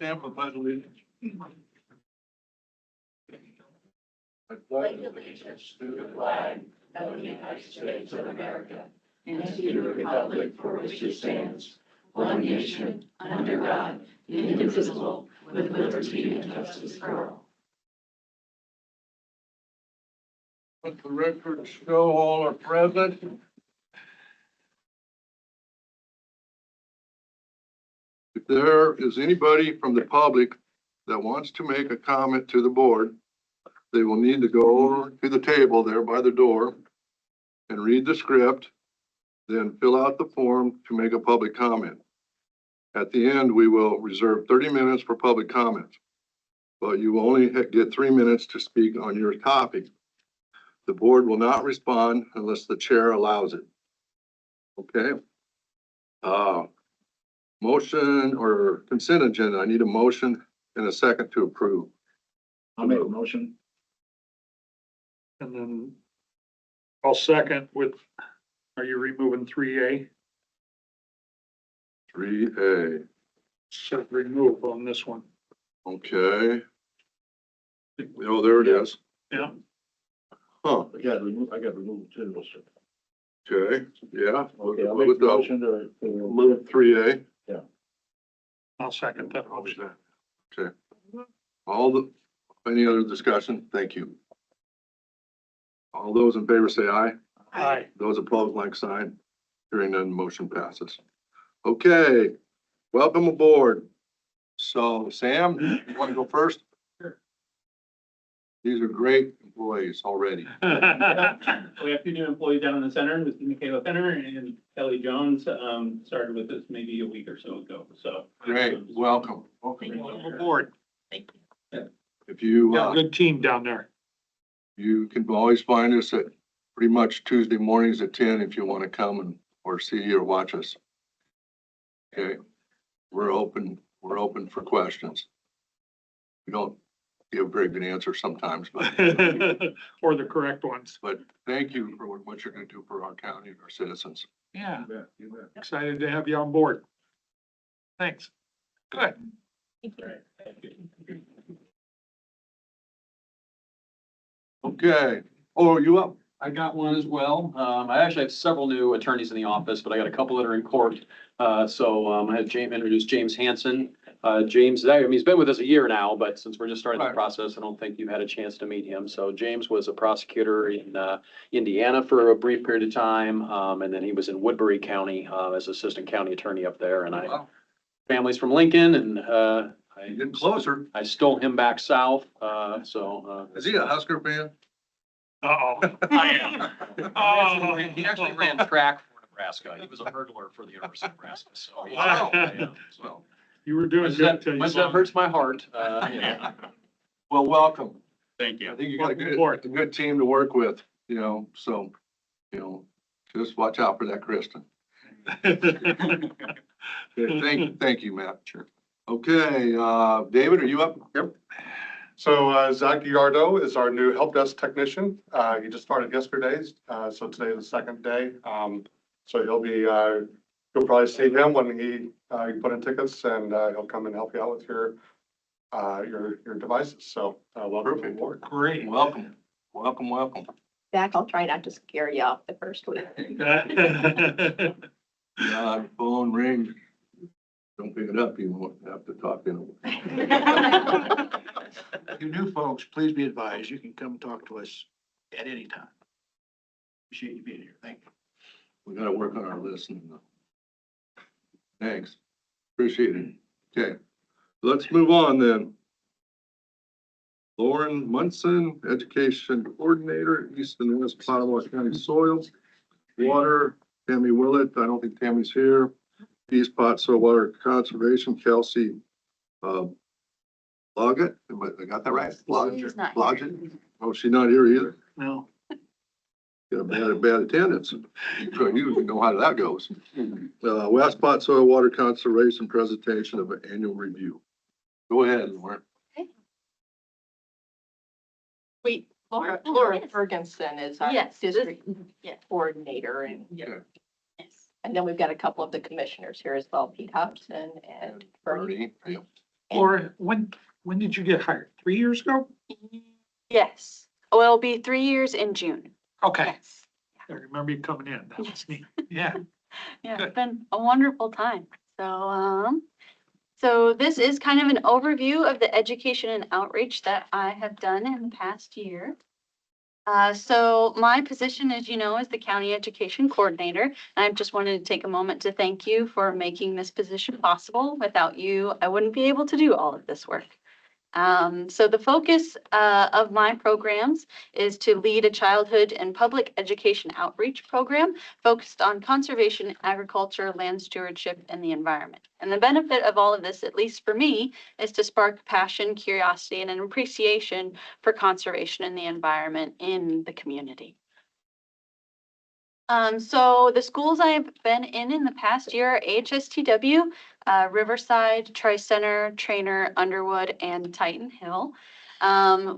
stand for the pledge of allegiance? I pledge allegiance to the flag of the United States of America and to the republic for which it stands, one nation, under God, indivisible, with liberty and justice for all. Let the record show all are present. If there is anybody from the public that wants to make a comment to the board, they will need to go over to the table there by the door and read the script, then fill out the form to make a public comment. At the end, we will reserve 30 minutes for public comments, but you will only get 3 minutes to speak on your topic. The board will not respond unless the chair allows it. Okay? Motion or consent agenda. I need a motion and a second to approve. I'll make a motion. And then I'll second with, are you removing 3A? 3A. Said remove on this one. Okay. Oh, there it is. Yeah. Huh. I got removed too. Okay. Yeah. Okay, I'll make the motion to Move 3A. I'll second that motion. Okay. Any other discussion? Thank you. All those in favor say aye. Aye. Those opposed, like sign. Hearing none, motion passes. Okay, welcome aboard. So Sam, you want to go first? Sure. These are great employees already. We have 2 new employees down in the center. This is Michaela Fenner and Kelly Jones. Started with us maybe a week or so ago, so. Great, welcome. Welcome aboard. If you, Got a good team down there. you can always find us at pretty much Tuesday mornings at 10 if you want to come and, or see or watch us. Okay, we're open for questions. We don't give very good answers sometimes, but, Or the correct ones. but thank you for what you're going to do for our county and our citizens. Yeah, You bet. excited to have you on board. Thanks. Good. Right, thank you. Okay, oh, are you up? I got one as well. I actually have several new attorneys in the office, but I got a couple that are in court. I had James introduce James Hanson. James, I mean, he's been with us a year now, but since we're just starting the Right. process, I don't think you've had a chance to meet him. So James was a prosecutor in Indiana for a brief period of time. And then he was in Woodbury County as assistant county attorney up there. And Wow, family's from Lincoln and you're getting closer. I stole him back south. Is he a Husker fan? Uh-oh. I am. Oh. He actually ran track for Nebraska. He was a hurdler for the University of Nebraska, so. Wow. Yeah, so. You were doing good till you Much saw that hurts my heart. Well, welcome. Thank I think you got a Welcome aboard. good team to work with, so, just watch out for that, Kristen. Okay, thank you, Matt. Sure. Okay, David, are you up? Yep. So Zach Yardo is our new help desk technician. He just started yesterday, so today is the second day. So you'll probably see him when he put in tickets, and he'll come and help you out with your devices. So welcome Perfect. aboard. Great. Welcome. Zach, I'll try not to scare you off the first week. Yeah, phone rings. Don't pick it up, you won't have to talk in. You new folks, please be advised, you can come talk to us at any time. Appreciate you being here. Thank you. We gotta work on our list. Thanks. Appreciate it. Okay, let's move on then. Lauren Munson, Education Coordinator, East and West Palomaw County Soil, Water, Tammy Willett, I don't think Tammy's here. East Pot Soil Water Conservation, Kelsey, Loggett, I got that right? She's not here. Blodgett? Oh, she's not here either. No. Got a bad attendance. You know how that goes. West Pot Soil Water Conservation Presentation of an Annual Review. Go ahead, Lauren. Wait, Laura Ferguson is our Yes, district yes. coordinator, and Okay. Yes. then we've got a couple of the commissioners here as well, Pete Hobson and Bernie. Bernie, yeah. Laura, when did you get hired? 3 years ago? Yes. Well, it'll be 3 years in June. Okay, Yes. I remember you coming in. That was neat. Yeah. Yeah, Good. it's been a wonderful time. So this is kind of an overview of the education and outreach that I have done in the past year. So my position, as you know, is the county education coordinator. And I just wanted to take a moment to thank you for making this position possible. Without you, I wouldn't be able to do all of this work. So the focus of my programs is to lead a childhood and public education outreach program focused on conservation, agriculture, land stewardship, and the environment. And the benefit of all of this, at least for me, is to spark passion, curiosity, and an appreciation for conservation and the environment in the community. So the schools I have been in the past year are HSTW, Riverside, Tri-Center, Trainer, Underwood, and Titan Hill.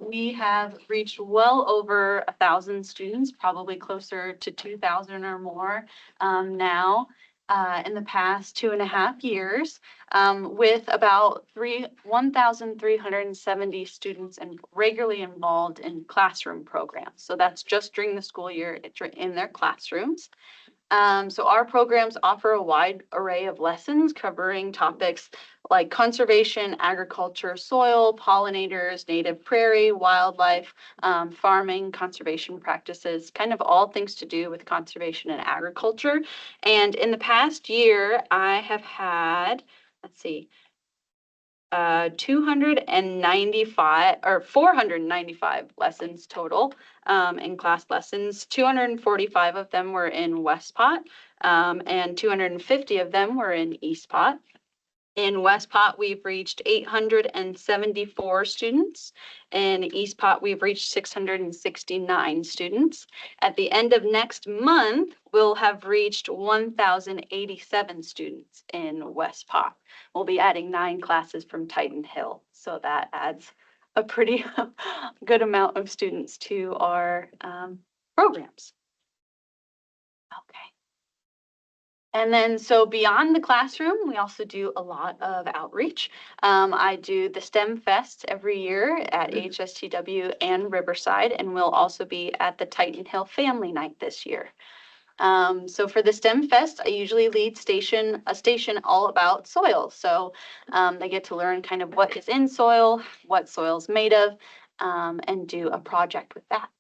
We have reached well over 1,000 students, probably closer to 2,000 or more now in the past 2.5 years, with about 1,370 students and regularly involved in classroom programs. So that's just during the school year in their classrooms. So our programs offer a wide array of lessons covering topics like conservation, agriculture, soil, pollinators, native prairie, wildlife, farming, conservation practices, kind of all things to do with conservation and agriculture. And in the past year, I have had, let's see, 295 or 495 lessons total in class lessons. 245 of them were in West Pot, and 250 of them were in East Pot. In West Pot, we've reached 874 students. In East Pot, we've reached 669 students. At the end of next month, we'll have reached 1,087 students in West Pot. We'll be adding 9 classes from Titan Hill, so that adds a pretty good amount of students to our programs. Okay. And then, so beyond the classroom, we also do a lot of outreach. I do the STEM Fest every year at HSTW and Riverside, and we'll also be at the Titan Hill Family Night this year. So for the STEM Fest, I usually lead a station all about soil. So they get to learn kind of what is in soil, what soil's made of, and do a project with that.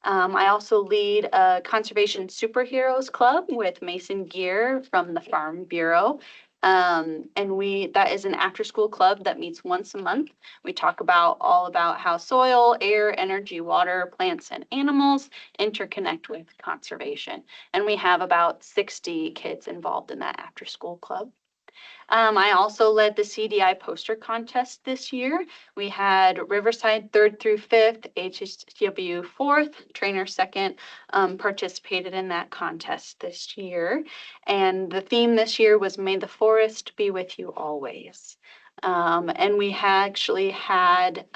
I also lead a Conservation Superheroes Club with Mason Gear from the Farm Bureau. And that is an after-school club that meets once a month. We talk all about how soil, air, energy, water, plants, and animals interconnect with conservation. And we have about 60 kids involved in that after-school club. I also led the CDI poster contest this year. We had Riverside 3rd through 5th, HSW 4th, Trainer 2nd participated in that contest this year. And the theme this year was May the Forest Be With You Always. And we actually had,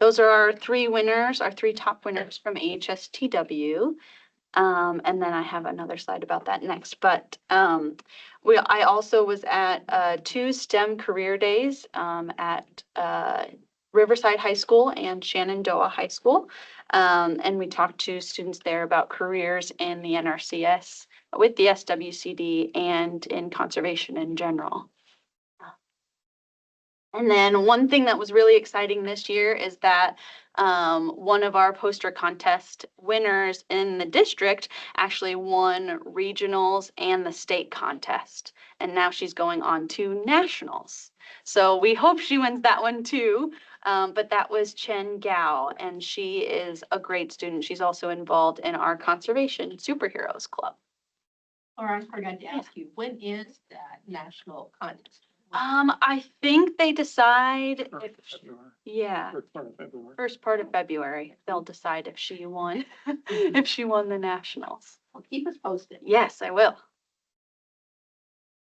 those are our 3 winners, our 3 top winners from HSTW. And then I have another slide about that next, but I also was at 2 STEM career days at Riverside High School and Shenandoah High School. And we talked to students there about careers in the NRCS, with the SWCD, and in conservation in general. And then one thing that was really exciting this year is that one of our poster contest winners in the district actually won regionals and the state contest. And now she's going on to nationals. So we hope she wins that one too. But that was Chen Gao, and she is a great student. She's also involved in our Conservation Superheroes Club. Or I forgot to ask you, when is that national contest? I think they decide if, yeah, First part of February. first part of February, they'll decide if she won, if she won the nationals. Well, keep us posted. Yes, I will.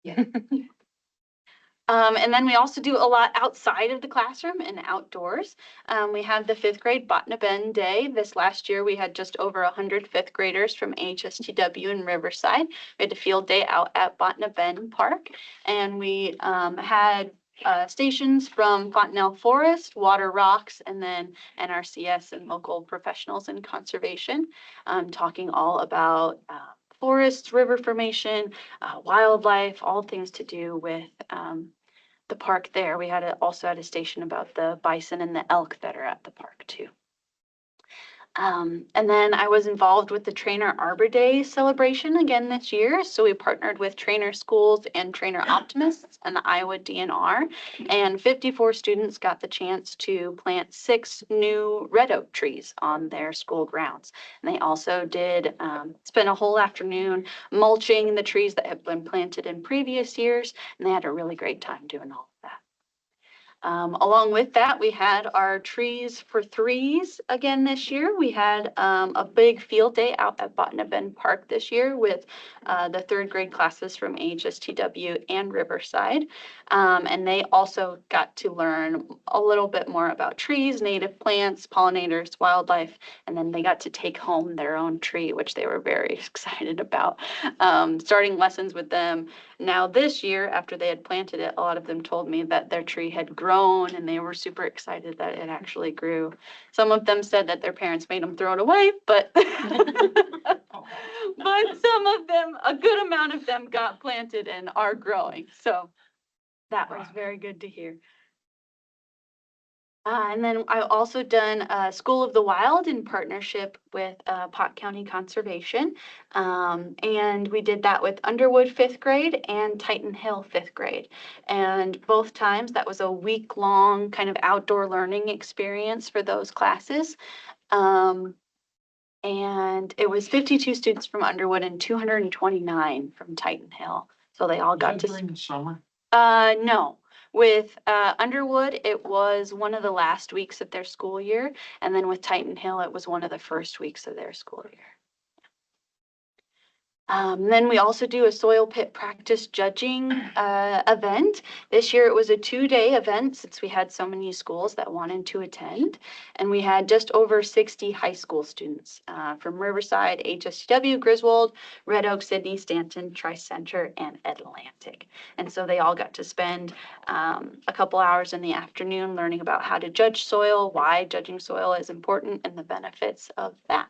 Yeah. And then we also do a lot outside of the classroom and outdoors. We have the 5th grade Botany Bend Day. This last year, we had just over 100 5th graders from HSTW in Riverside. We had a field day out at Botany Bend Park, and we had stations from Fontanelle Forest, Water Rocks, and then NRCS and local professionals in conservation, talking all about forests, river formation, wildlife, all things to do with the park there. We also had a station about the bison and the elk that are at the park too. And then I was involved with the Trainer Arbor Day celebration again this year. So we partnered with Trainer Schools and Trainer Optimists and the Iowa DNR. And 54 students got the chance to plant 6 new red oak trees on their school grounds. And they also did spend a whole afternoon mulching the trees that had been planted in previous years. And they had a really great time doing all of that. Along with that, we had our Trees for Threes again this year. We had a big field day out at Botany Bend Park this year with the 3rd grade classes from HSTW and Riverside. And they also got to learn a little bit more about trees, native plants, pollinators, wildlife, and then they got to take home their own tree, which they were very excited about. Starting lessons with them. Now this year, after they had planted it, a lot of them told me that their tree had grown and they were super excited that it actually grew. Some of them said that their parents made them throw it away, but but some of them, a good amount of them got planted and are growing. So that was very good to hear. And then I also done School of the Wild in partnership with Pot County Conservation. And we did that with Underwood 5th grade and Titan Hill 5th grade. And both times that was a week-long kind of outdoor learning experience for those classes. And it was 52 students from Underwood and 229 from Titan Hill. So they all got to. During the summer? No. With Underwood, it was one of the last weeks of their school year. And then with Titan Hill, it was one of the first weeks of their school year. Then we also do a soil pit practice judging event. This year it was a 2-day event since we had so many schools that wanted to attend. And we had just over 60 high school students from Riverside, HSCW, Griswold, Red Oak, Sydney, Stanton, Tri-Center, and Atlantic. And so they all got to spend a couple hours in the afternoon learning about how to judge soil, why judging soil is important, and the benefits of that.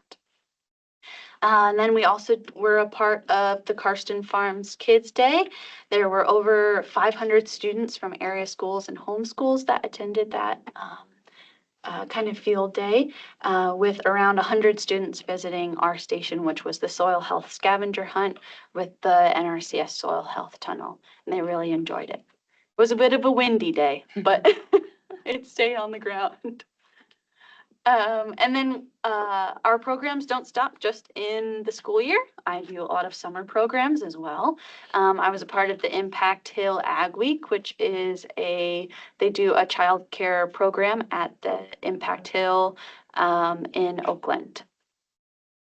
And then we also were a part of the Karsten Farms Kids Day. There were over 500 students from area schools and homeschools that attended that kind of field day, with around 100 students visiting our station, which was the Soil Health Scavenger Hunt with the NRCS Soil Health Tunnel. And they really enjoyed it. It was a bit of a windy day, but it stayed on the ground. And then our programs don't stop just in the school year. I do a lot of summer programs as well. I was a part of the Impact Hill Ag Week, which is they do a child care program at the Impact Hill in Oakland.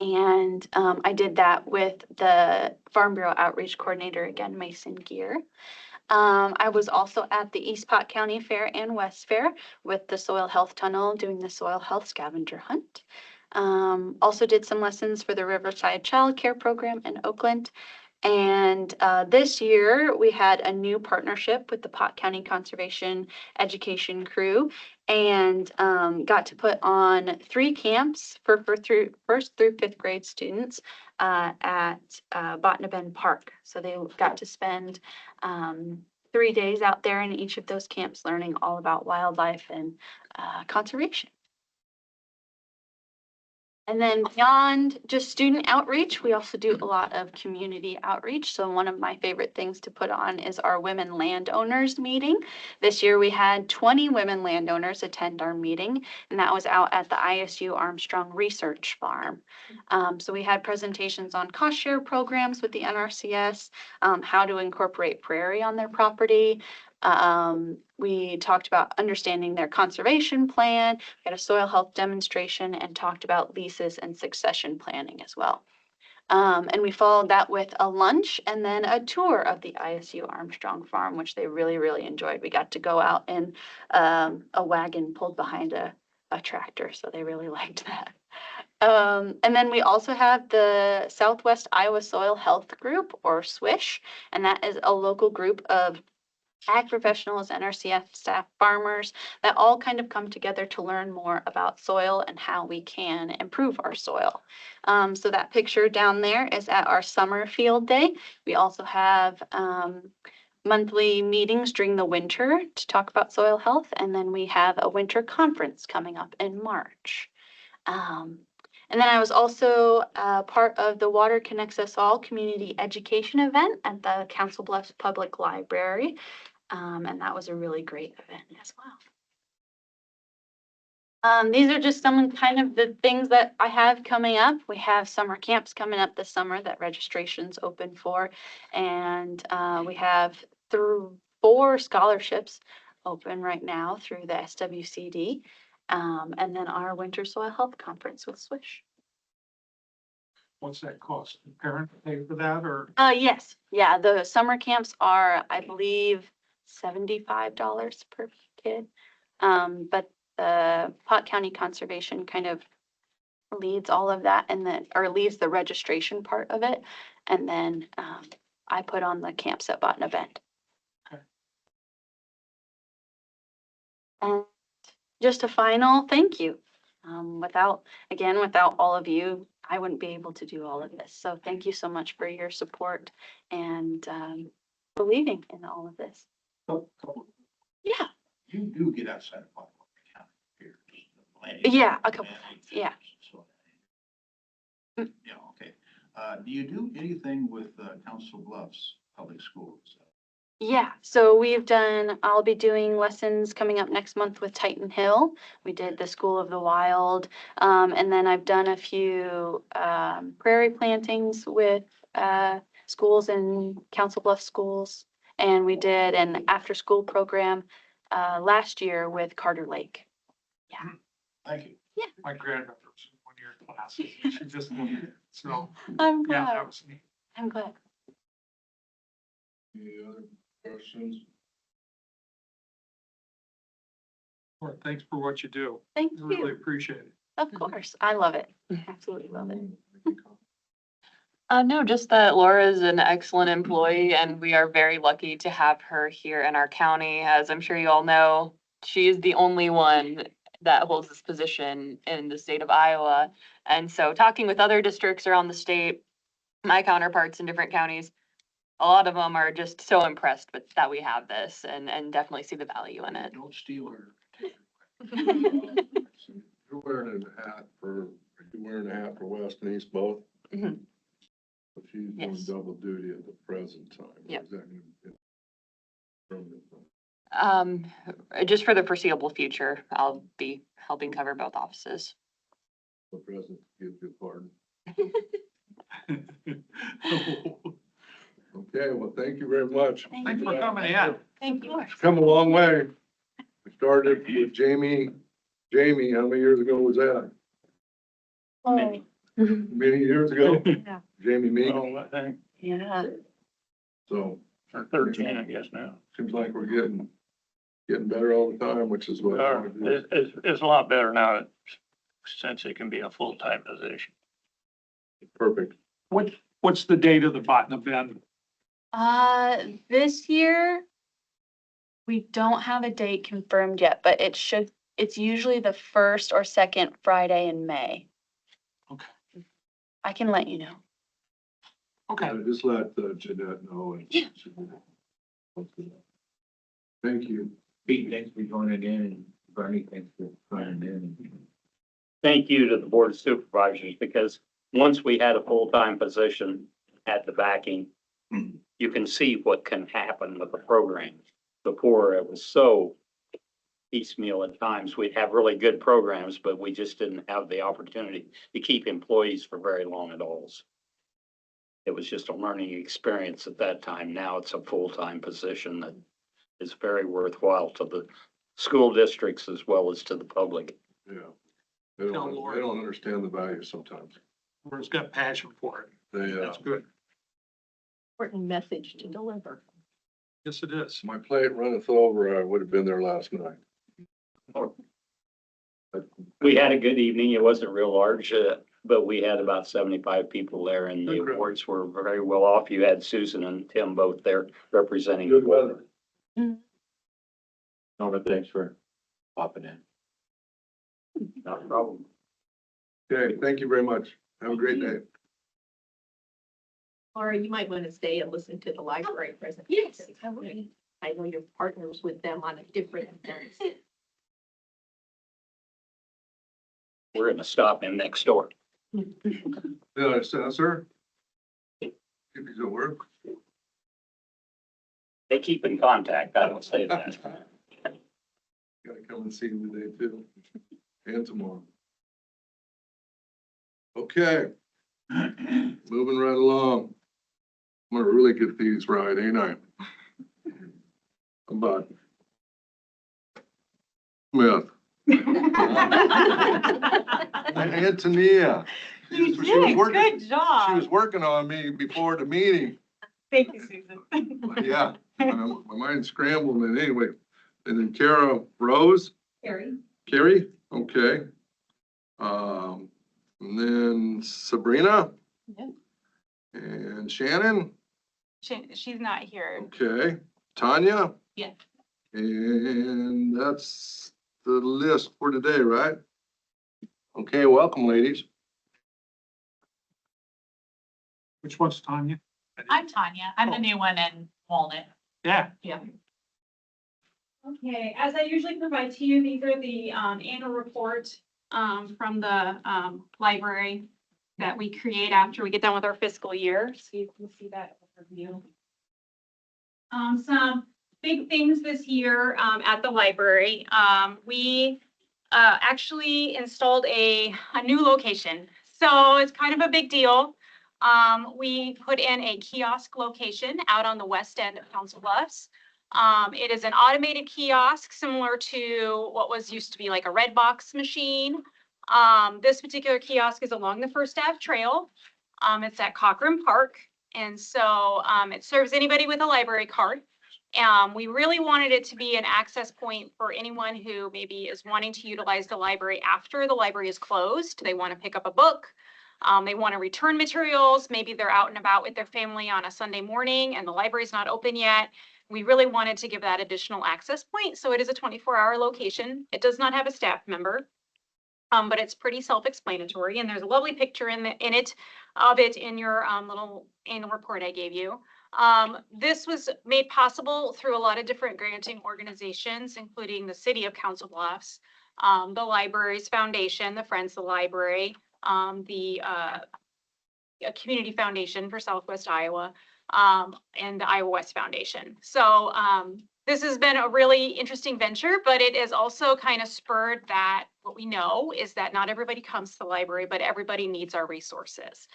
And I did that with the Farm Bureau Outreach Coordinator, again, Mason Gear. I was also at the East Pot County Fair and West Fair with the Soil Health Tunnel doing the Soil Health Scavenger Hunt. Also did some lessons for the Riverside Child Care Program in Oakland. And this year we had a new partnership with the Pot County Conservation Education crew and got to put on 3 camps for first through 5th grade students at Botany Bend Park. So they got to spend 3 days out there in each of those camps learning all about wildlife and conservation. And then beyond just student outreach, we also do a lot of community outreach. So one of my favorite things to put on is our women landowners meeting. This year we had 20 women landowners attend our meeting, and that was out at the ISU Armstrong Research Farm. So we had presentations on cost share programs with the NRCS, how to incorporate prairie on their property. We talked about understanding their conservation plan, we had a soil health demonstration, and talked about leases and succession planning as well. And we followed that with a lunch and then a tour of the ISU Armstrong Farm, which they really, really enjoyed. We got to go out in a wagon pulled behind a tractor, so they really liked that. And then we also have the Southwest Iowa Soil Health Group, or SWISH, and that is a local group of ag professionals, NRCF staff, farmers, that all kind of come together to learn more about soil and how we can improve our soil. So that picture down there is at our summer field day. We also have monthly meetings during the winter to talk about soil health, and then we have a winter conference coming up in March. And then I was also part of the Water Connects Us All community education event at the Council Bluffs Public Library. And that was a really great event as well. These are just some kind of the things that I have coming up. We have summer camps coming up this summer that registration's open for. And we have through 4 scholarships open right now through the SWCD. And then our winter soil health conference with Swish. What's that cost? The parent pay for that or? Yes, yeah, the summer camps are, I believe, $75 per kid. But the Pot County Conservation kind of leads all of that and then, or leads the registration part of it. And then, I put on the Camps at Botten event. Okay. And just a final thank you. Without all of you, I wouldn't be able to do all of this. So thank you so much for your support and believing in all of this. Yeah, You do get outside of Potawatomi County here. Yeah, a couple times, yeah. Yeah, okay. Do you do anything with Council Bluffs Public Schools? Yeah, so I'll be doing lessons coming up next month with Titan Hill. We did the School of the Wild. And then I've done a few prairie plantings with schools in Council Bluffs schools. And we did an after-school program last year with Carter Lake. Thank you. My granddaughter was in one of your classes. And she just loved it. So, I'm yeah, glad. that was neat. I'm glad. Any other questions? Well, thanks for what you do. Thank I really you. appreciate it. Of course. I love it. Absolutely love it. No, just that Laura is an excellent employee and we are very lucky to have her here in our county. As I'm sure you all know, she is the only one that holds this position in the state of Iowa. And so talking with other districts around the state, my counterparts in different counties, a lot of them are just so impressed with that we have this and definitely see the value in it. Don't steal her. You're wearing a hat for West and East both? Mhm. But she's doing Yes. double duty at the present time. Yep. Is that gonna be permanent? Just for the foreseeable future, I'll be helping cover both offices. The present gives you a pardon. Okay, well, thank you very much. Thanks for coming in. Thank you. It's come a long way. We started with Jamie, how many years ago was that? Oh, Many years ago? Yeah. Jamie me, I think yeah. so for 13, I guess now. seems like we're getting better all the time, which is what I want to do. It's a lot better now since it can be a full-time position. Perfect. What's the date of the Botten event? This year, we don't have a date confirmed yet, but it's usually the first or second Friday in May. Okay. I can let you know. Okay. Yeah, just let Jeanette know. And Yeah. Thank you. Pete, thanks for joining in, and Bernie, thanks for joining in. Thank you to the Board of Supervisors, because once we had a full-time position at the backing, you can see what can happen with the program. Before, it was so piecemeal at times. We'd have really good programs, but we just didn't have the opportunity to keep employees for very long at all. It was just a learning experience at that time. Now it's a full-time position that is very worthwhile to the school districts as well as to the public. Yeah. They don't understand the value sometimes. Laura's got passion for it. They, That's good. Important message to deliver. Yes, it is. my plate runneth over, I would have been there last night. We had a good evening. It wasn't real large, but we had about 75 people there and the Good crowd. awards were very well off. You had Susan and Tim both there representing. Good weather. Norma, thanks for popping in. Not a problem. Okay, thank you very much. Have a great day. Laura, you might want to stay and listen to the library presentation. Yes, I would. I know you're partners with them on a different events. We're gonna stop in next door. Did I say, sir? If he's at work. They keep in contact, I don't say that. Gotta come and see him today too, and tomorrow. Okay. Moving right along. I'm gonna really get these right, ain't I? About Smith. Antonia. You She was did, working- good She job. was working on me before the meeting. Thank you, Susan. Yeah, my mind's scrambled and anyway. And then Kara Rose, Carrie? Carrie, okay. And then Sabrina. Yeah. And Shannon, She's not here. okay. Tanya. Yeah. And that's the list for today, right? Okay, welcome, ladies. Which one's Tanya? I'm Tanya. I'm the new one in Walnut. Yeah. Okay, as I usually provide to you, these are the annual report from the library that we create after we get done with our fiscal year. So you can see that overview. Some big things this year at the library. We actually installed a new location. So it's kind of a big deal. We put in a kiosk location out on the west end of Council Bluffs. It is an automated kiosk similar to what was used to be like a red box machine. This particular kiosk is along the First Ave Trail. It's at Cochran Park. And so it serves anybody with a library card. We really wanted it to be an access point for anyone who maybe is wanting to utilize the library after the library is closed. They want to pick up a book. They want to return materials. Maybe they're out and about with their family on a Sunday morning and the library's not open yet. We really wanted to give that additional access point. So it is a 24-hour location. It does not have a staff member, but it's pretty self-explanatory. And there's a lovely picture in it in your little annual report I gave you. This was made possible through a lot of different granting organizations, including the City of Council Bluffs, the Libraries Foundation, the Friends of the Library, the Community Foundation for Southwest Iowa, and the Iowa West Foundation. So this has been a really interesting venture, but it has also kind of spurred that what we know is that not everybody comes to the library, but everybody needs our resources.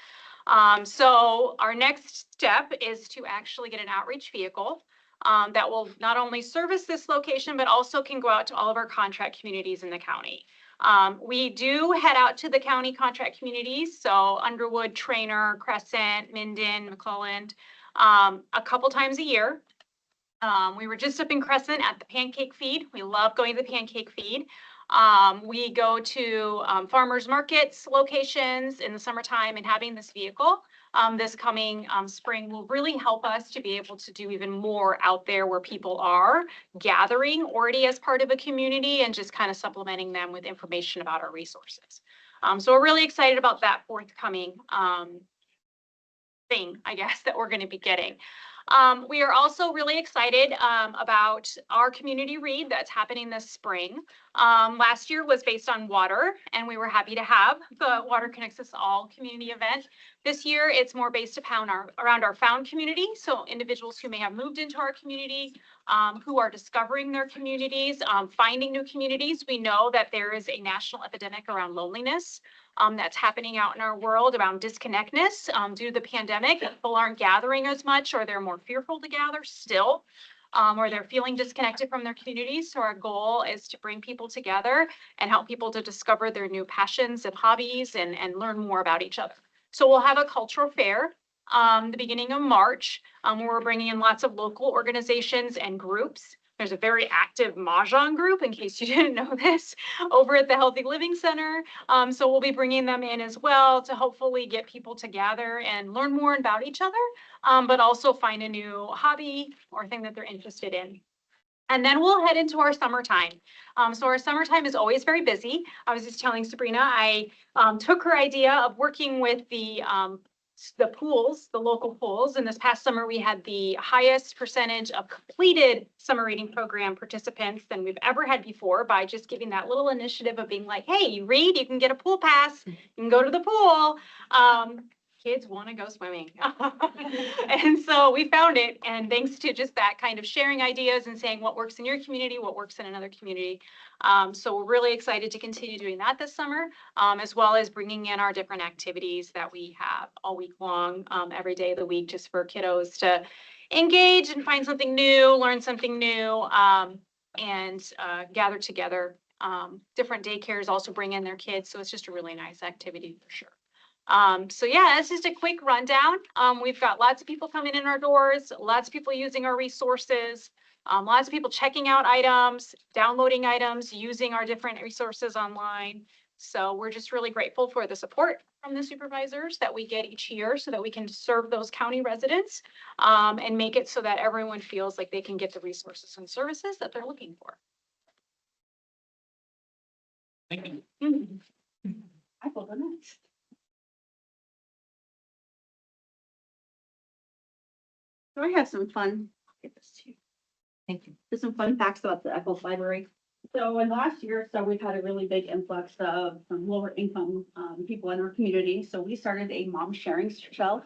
So our next step is to actually get an outreach vehicle that will not only service this location, but also can go out to all of our contract communities in the county. We do head out to the county contract communities, so Underwood, Trainer, Crescent, Minden, McClelland, a couple times a year. We were just up in Crescent at the Pancake Feed. We love going to the Pancake Feed. We go to farmers markets locations in the summertime, and having this vehicle this coming spring will really help us to be able to do even more out there where people are gathering already as part of a community and just kind of supplementing them with information about our resources. So we're really excited about that forthcoming thing, I guess, that we're going to be getting. We are also really excited about our community read that's happening this spring. Last year was based on water, and we were happy to have the Water Connects Us All community event. This year, it's more based upon around our found community, so individuals who may have moved into our community, who are discovering their communities, finding new communities. We know that there is a national epidemic around loneliness. That's happening out in our world around disconnectedness due to the pandemic. People aren't gathering as much, or they're more fearful to gather still, or they're feeling disconnected from their communities. So our goal is to bring people together and help people to discover their new passions and hobbies and learn more about each other. So we'll have a cultural fair the beginning of March, where we're bringing in lots of local organizations and groups. There's a very active Mahjong group, in case you didn't know this, over at the Healthy Living Center. So we'll be bringing them in as well to hopefully get people to gather and learn more about each other, but also find a new hobby or thing that they're interested in. And then we'll head into our summertime. So our summertime is always very busy. I was just telling Sabrina, I took her idea of working with the pools, the local pools. And this past summer, we had the highest percentage of completed summer reading program participants than we've ever had before by just giving that little initiative of being like, hey, you read, you can get a pool pass, you can go to the pool. Kids want to go swimming. And so we found it. And thanks to just that kind of sharing ideas and saying what works in your community, what works in another community. So we're really excited to continue doing that this summer, as well as bringing in our different activities that we have all week long, every day of the week, just for kiddos to engage and find something new, learn something new, and gather together. Different daycares also bring in their kids. So it's just a really nice activity for sure. So yeah, that's just a quick rundown. We've got lots of people coming in our doors, lots of people using our resources, lots of people checking out items, downloading items, using our different resources online. So we're just really grateful for the support from the supervisors that we get each year so that we can serve those county residents, and make it so that everyone feels like they can get the resources and services that they're looking for. Thank you. I will go next. So I have some fun, get this to you. Thank you. Just some fun facts about the Eccles Library. So in the last year or so, we've had a really big influx of lower income people in our community. So we started a mom sharing shelf.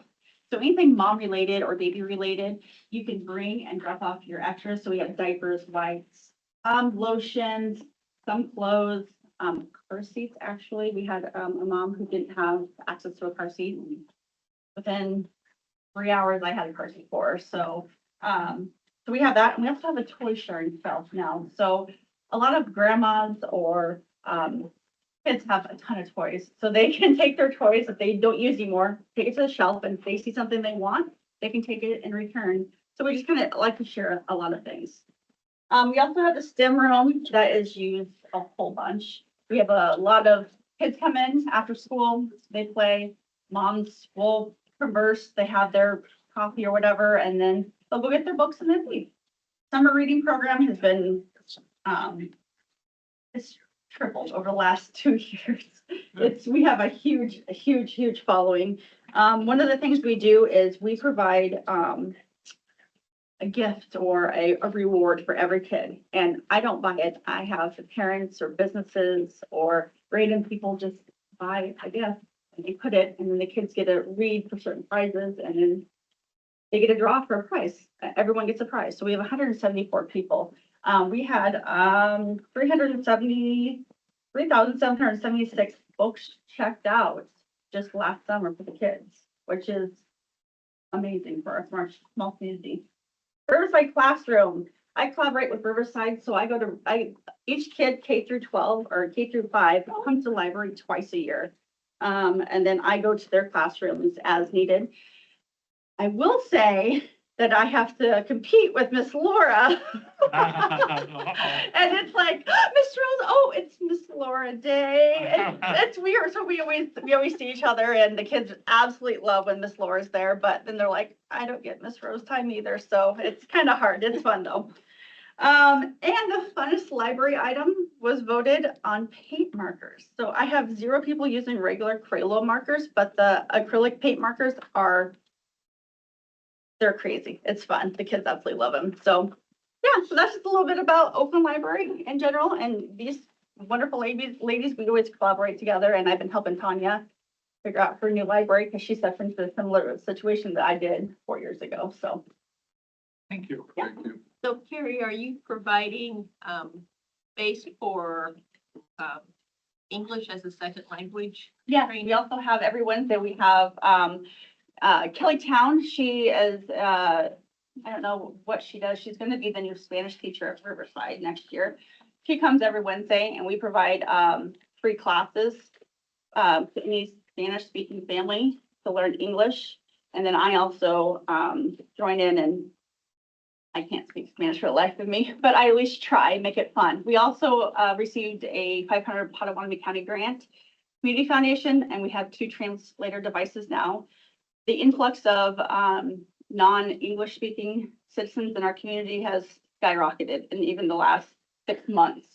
So anything mom related or baby related, you can bring and drop off your extras. So we have diapers, wipes, lotions, some clothes, car seats. Actually, we had a mom who didn't have access to a car seat. Within 3 hours, I had a car seat for her. So we have that. And we also have a toy sharing shelf now. So a lot of grandmas or kids have a ton of toys. So they can take their toys that they don't use anymore, take it to the shelf, and if they see something they want, they can take it in return. So we just kind of like to share a lot of things. We also have the STEM room that is used a whole bunch. We have a lot of kids come in after school, they play, moms will converse, they have their coffee or whatever, and then they'll go get their books and then leave. Summer reading program has been, it's tripled over the last 2 years. We have a huge following. One of the things we do is we provide a gift or a reward for every kid. And I don't buy it. I have the parents or businesses or random people just buy a gift and they put it, and then the kids get to read for certain prizes, and then they get a draw for a prize. Everyone gets a prize. So we have 174 people. We had 3,776 books checked out just last summer for the kids, which is amazing for a small community. Riverside Classroom. I collaborate with Riverside, so each kid K through 12 or K through 5 comes to the library twice a year. And then I go to their classrooms as needed. I will say that I have to compete with Miss Laura. And it's like, Miss Rose, oh, it's Miss Laura Day. And it's weird. So we always see each other, and the kids absolutely love when Miss Laura's there, but then they're like, I don't get Miss Rose time either. So it's kind of hard. It's fun though. And the funnest library item was voted on paint markers. So I have 0 people using regular Crayola markers, but the acrylic paint markers they're crazy. It's fun. The kids absolutely love them. So yeah, so that's just a little bit about Oakland Library in general. And these wonderful ladies, we always collaborate together. And I've been helping Tanya figure out her new library because she's suffering from a similar situation that I did 4 years ago. So Thank you. yeah. So Carrie, are you providing space for English as a second language? Yeah, we also have every Wednesday, we have Kelly Town. She is, I don't know what she does. She's going to be the new Spanish teacher at Riverside next year. She comes every Wednesday, and we provide free classes to any Spanish speaking family to learn English. And then I also join in, and I can't speak Spanish for the life of me, but I at least try, make it fun. We also received a 500 Potawatomi County grant, Community Foundation, and we have 2 translator devices now. The influx of non-English speaking citizens in our community has skyrocketed in even the last 6 months.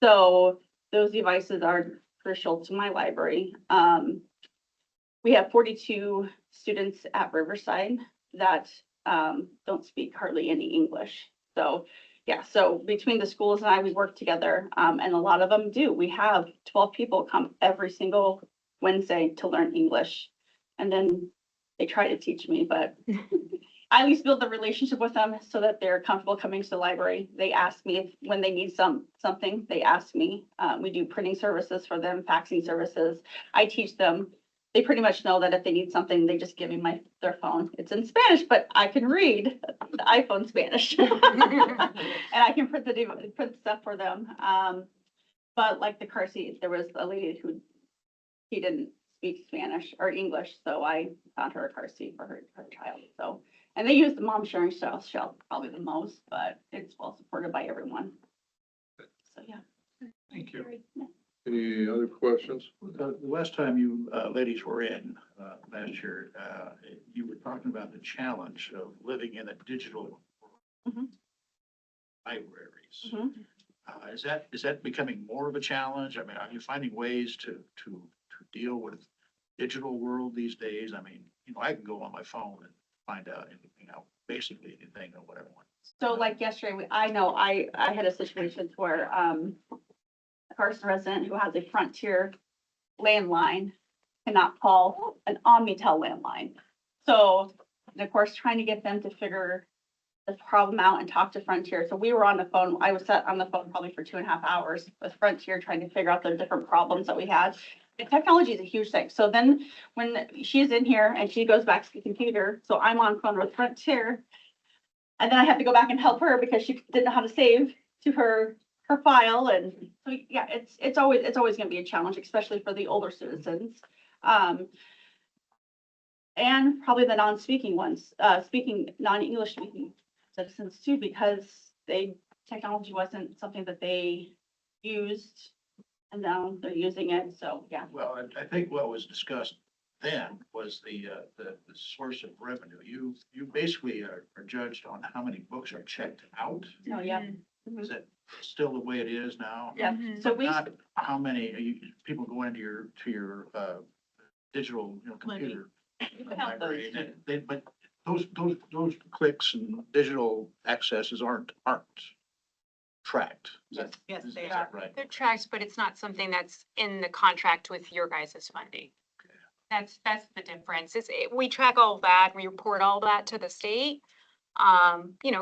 So those devices are crucial to my library. We have 42 students at Riverside that don't speak hardly any English. So yeah, so between the schools and I, we work together, and a lot of them do. We have 12 people come every single Wednesday to learn English. And then they try to teach me, but I at least build the relationship with them so that they're comfortable coming to the library. They ask me if, when they need something, they ask me. We do printing services for them, faxing services. I teach them. They pretty much know that if they need something, they just give me their phone. It's in Spanish, but I can read the iPhone Spanish. And I can print stuff for them. But like the car seat, there was a lady he didn't speak Spanish or English, so I found her a car seat for her child. So, and they use the mom sharing shelf probably the most, but it's well supported by everyone. So yeah. Thank you. Yeah. Any other questions? The last time you ladies were in last year, you were talking about the challenge of living in a digital Mhm. libraries. Mhm. Is that becoming more of a challenge? I mean, are you finding ways to deal with digital world these days? I mean, I can go on my phone and find out, basically anything or whatever. So like yesterday, I had a situation where a Carson resident who has a Frontier landline cannot call an Omnitel landline. So, and of course, trying to get them to figure this problem out and talk to Frontier. So we were on the phone. I was sat on the phone probably for 2.5 hours with Frontier trying to figure out the different problems that we had. And technology is a huge thing. So then when she's in here and she goes back to the computer, so I'm on phone with Frontier. And then I have to go back and help her because she didn't know how to save to her file. And so, yeah, it's always going to be a challenge, especially for the older citizens. And probably the non-speaking ones, non-English speaking citizens too, because technology wasn't something that they used and now they're using it. So, yeah. Well, I think what was discussed then was the source of revenue. You basically are judged on how many books are checked out. Oh, yeah. Is that still the way it is now? Yeah. So But we, not how many people go into your digital, computer count those. library. And but those clicks and digital accesses aren't tracked. Yes, Is they that right? They're tracked, but it's not something that's in the contract with your guys' funding. That's the difference. We track all that, we report all that to the state.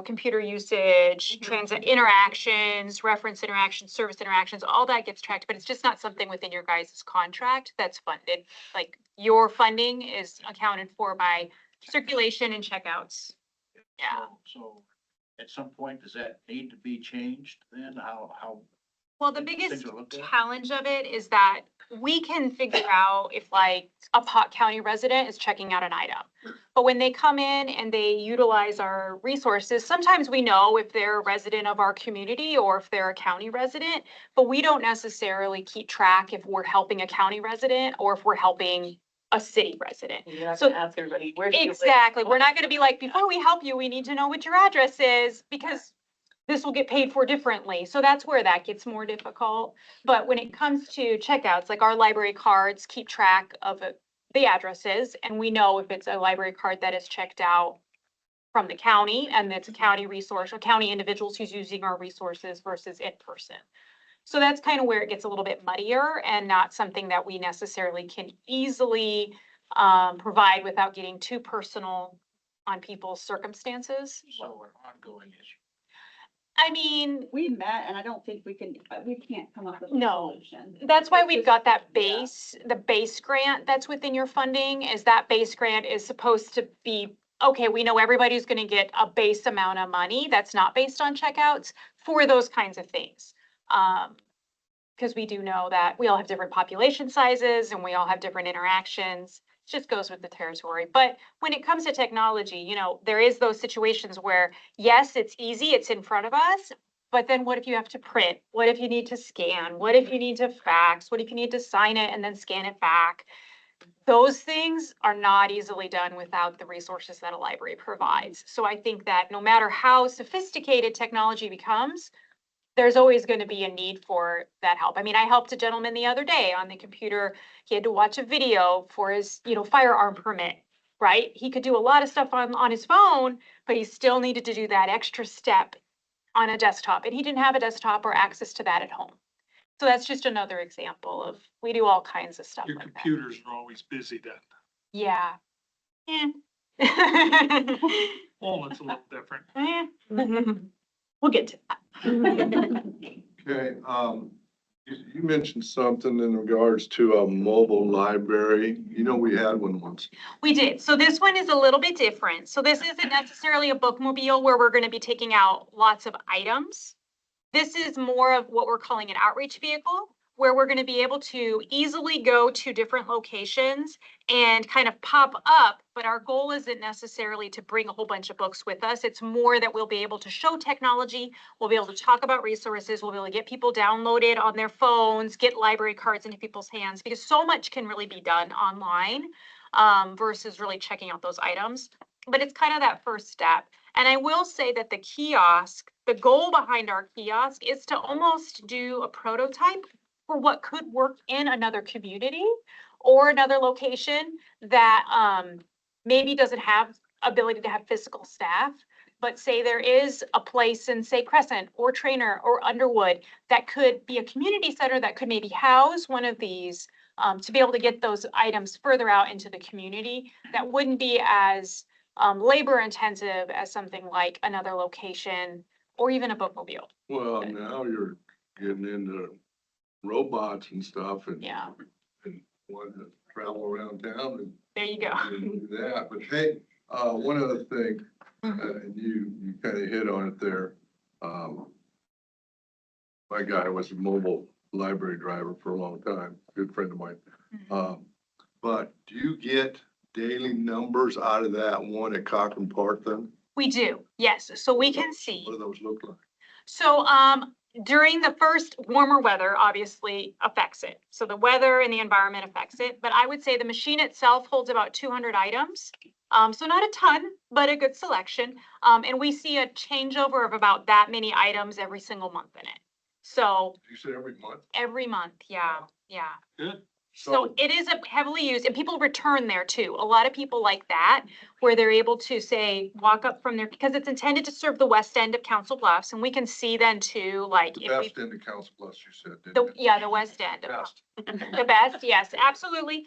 Computer usage, interactions, reference interactions, service interactions, all that gets tracked, but it's just not something within your guys' contract that's funded. Like your funding is accounted for by circulation and checkouts. Yeah. So at some point, does that need to be changed then? How? Well, the things biggest are looked at? challenge of it is that we can figure out if like a Pot County resident is checking out an item. But when they come in and they utilize our resources, sometimes we know if they're a resident of our community or if they're a county resident, but we don't necessarily keep track if we're helping a county resident or if we're helping a city resident. You're not So- gonna ask everybody, where do you live? Exactly. We're not going to be like, before we help you, we need to know what your address is because this will get paid for differently. So that's where that gets more difficult. But when it comes to checkouts, like our library cards keep track of the addresses, and we know if it's a library card that is checked out from the county and it's a county resource or county individuals who's using our resources versus in person. So that's kind of where it gets a little bit muddier and not something that we necessarily can easily provide without getting too personal on people's circumstances. So an ongoing issue. I mean, we met and I don't think we can't come up with a No. solution. that's why It's we've just- got that yeah. the base grant that's within your funding is that base grant is supposed to be, okay, we know everybody's gonna get a base amount of money that's not based on checkouts for those kinds of things. Because we do know that we all have different population sizes and we all have different interactions. It just goes with the territory. But when it comes to technology, there is those situations where, yes, it's easy, it's in front of us, but then what if you have to print? What if you need to scan? What if you need to fax? What if you need to sign it and then scan it back? Those things are not easily done without the resources that a library provides. So I think that no matter how sophisticated technology becomes, there's always going to be a need for that help. I mean, I helped a gentleman the other day on the computer. He had to watch a video for his, firearm permit, right? He could do a lot of stuff on his phone, but he still needed to do that extra step on a desktop, and he didn't have a desktop or access to that at home. So that's just another example of, we do all kinds of stuff Your like that. computers are always busy then. Yeah. Yeah. Oh, it's a little different. Eh. We'll get to that. Okay, you mentioned something in regards to a mobile library. You know, we had one once. We did. So this one is a little bit different. So this isn't necessarily a bookmobile where we're going to be taking out lots of items. This is more of what we're calling an outreach vehicle, where we're going to be able to easily go to different locations and kind of pop up. But our goal isn't necessarily to bring a whole bunch of books with us. It's more that we'll be able to show technology. We'll be able to talk about resources. We'll be able to get people downloaded on their phones, get library cards into people's hands, because so much can really be done online versus really checking out those items. But it's kind of that first step. And I will say that the kiosk, the goal behind our kiosk is to almost do a prototype for what could work in another community or another location that maybe doesn't have ability to have physical staff. But say there is a place in, say, Crescent or Trainer or Underwood that could be a community center that could maybe house one of these to be able to get those items further out into the community that wouldn't be as labor intensive as something like another location or even a bookmobile. Well, now you're getting into robots and stuff and Yeah, want to travel around town there you go. and do that. But hey, one other thing, and you kind of hit on it there. My guy was a mobile library driver for a long time, good friend of mine. But do you get daily numbers out of that one at Cochran Park then? We do, yes. So we can see. What do those look like? So during the first warmer weather, obviously affects it. So the weather and the environment affects it. But I would say the machine itself holds about 200 items. So not a ton, but a good selection. And we see a changeover of about that many items every single month in it. So You said every month? every month, yeah, yeah. Good. So it is a heavily used, and people return there too. A lot of people like that, where they're able to say, walk up from there, because it's intended to serve the west end of Council Bluffs, and we can see then too, like The if we. best in the Council Bluffs, you said, didn't you? Yeah, the west end. Best. The best, yes, absolutely.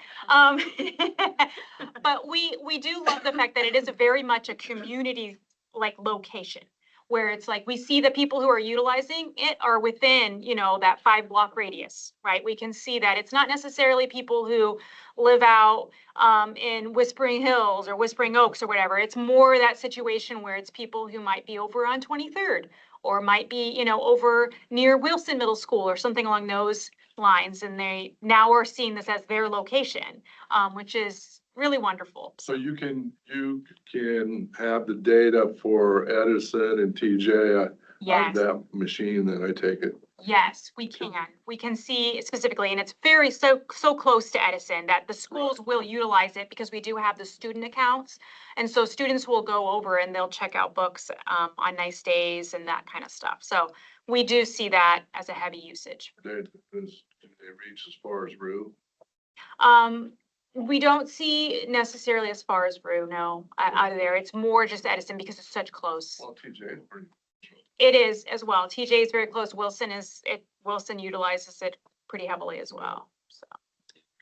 But we do love the fact that it is a very much a community like location. Where it's like, we see the people who are utilizing it are within, that 5-block radius, right? We can see that it's not necessarily people who live out in Whispering Hills or Whispering Oaks or whatever. It's more that situation where it's people who might be over on 23rd or might be, over near Wilson Middle School or something along those lines. And they now are seeing this as their location, which is really wonderful. So you can have the data for Edison and TJ out of Yes. that machine, then I take it. Yes, we can. We can see specifically, and it's very so close to Edison that the schools will utilize it because we do have the student accounts. And so students will go over and they'll check out books on nice days and that kind of stuff. So we do see that as a heavy usage. Do they reach as far as Rue? We don't see necessarily as far as Rue, no, out of there. It's more just Edison because it's such close. Well, TJ is pretty. It is as well. TJ is very close. Wilson utilizes it pretty heavily as well. So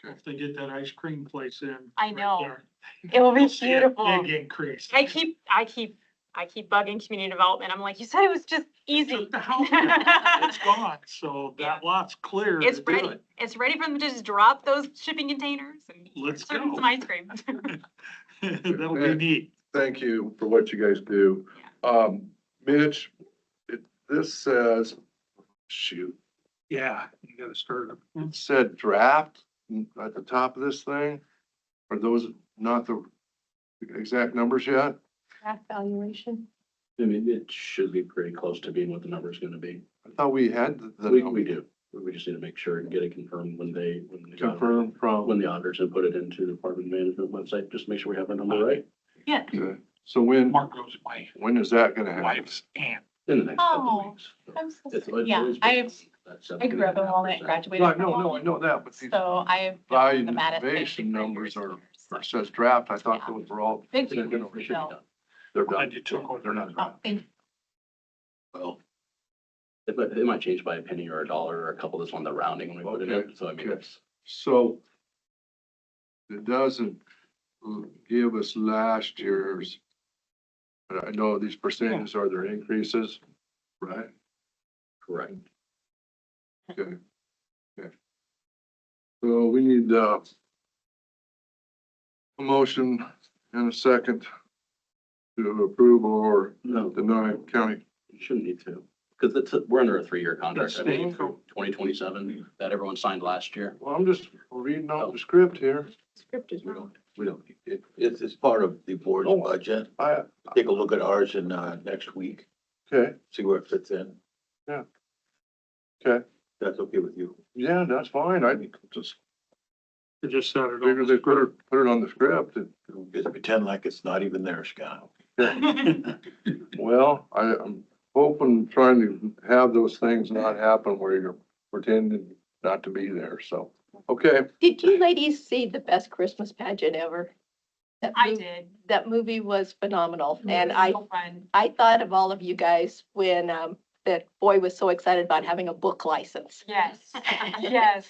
If they get that ice cream place in. I know. right it will be there, see a beautiful. Big increase. I keep bugging community development. I'm like, you said it was just easy. Took the house down. It's gone, so that lot's clear. It's to do ready. it. It's ready for them to just drop those shipping containers and Let's serve them go. some ice cream. That'll be neat. Thank you for what you guys do. Mitch, this says, shoot, Yeah, you gotta start it. it said draft at the top of this thing. Are those not the exact numbers yet? Draft valuation. I mean, it should be pretty close to being what the number's gonna be. I thought we had the. We do. We just need to make sure and get it confirmed when the Confirmed from, when the auditors have put it into the Department of Management website, just make sure we have our number right. Yeah. okay. So when Marco's my when is that gonna happen? wife's aunt. In the next couple of Oh, weeks. I'm so It's sorry. always- Yeah, always I grew up in Walnut, graduated No, from no, Walnut. I know that, but these So I've known the Madison valuation for numbers years are, and years, so. or says draft, I thought Yeah. those were all. Big they're changes, done. so. They're Glad done. you took over. They're not Oh, draft. thank you. Well, it might change by a penny or a dollar or a couple, this one, the rounding when we put it Okay, in, so I mean, okay. it's. So it doesn't give us last year's, but I know these percentages are their increases, right? Correct. Okay. Okay. So we need, a motion and a second to approve or deny county. You shouldn't need to, because we're under a 3-year contract, I That's believe, state. 2027, that everyone signed last year. Well, I'm just reading off the script here. Script is wrong. We don't, it's part of the board's Oh. budget. I, Take a look at ours in, next week, okay, see where it fits in. okay. That's okay with you? Yeah, that's fine. I just They just set it figured on. they put it on the script. Just pretend like it's not even there, Scott. Well, I'm hoping, trying to have those things not happen where you're pretending not to be there, so, okay. Did you ladies see the best Christmas pageant ever? I did. That movie was phenomenal, It and was so fun. I thought of all of you guys when, that boy was so excited about having a book license. Yes, yes.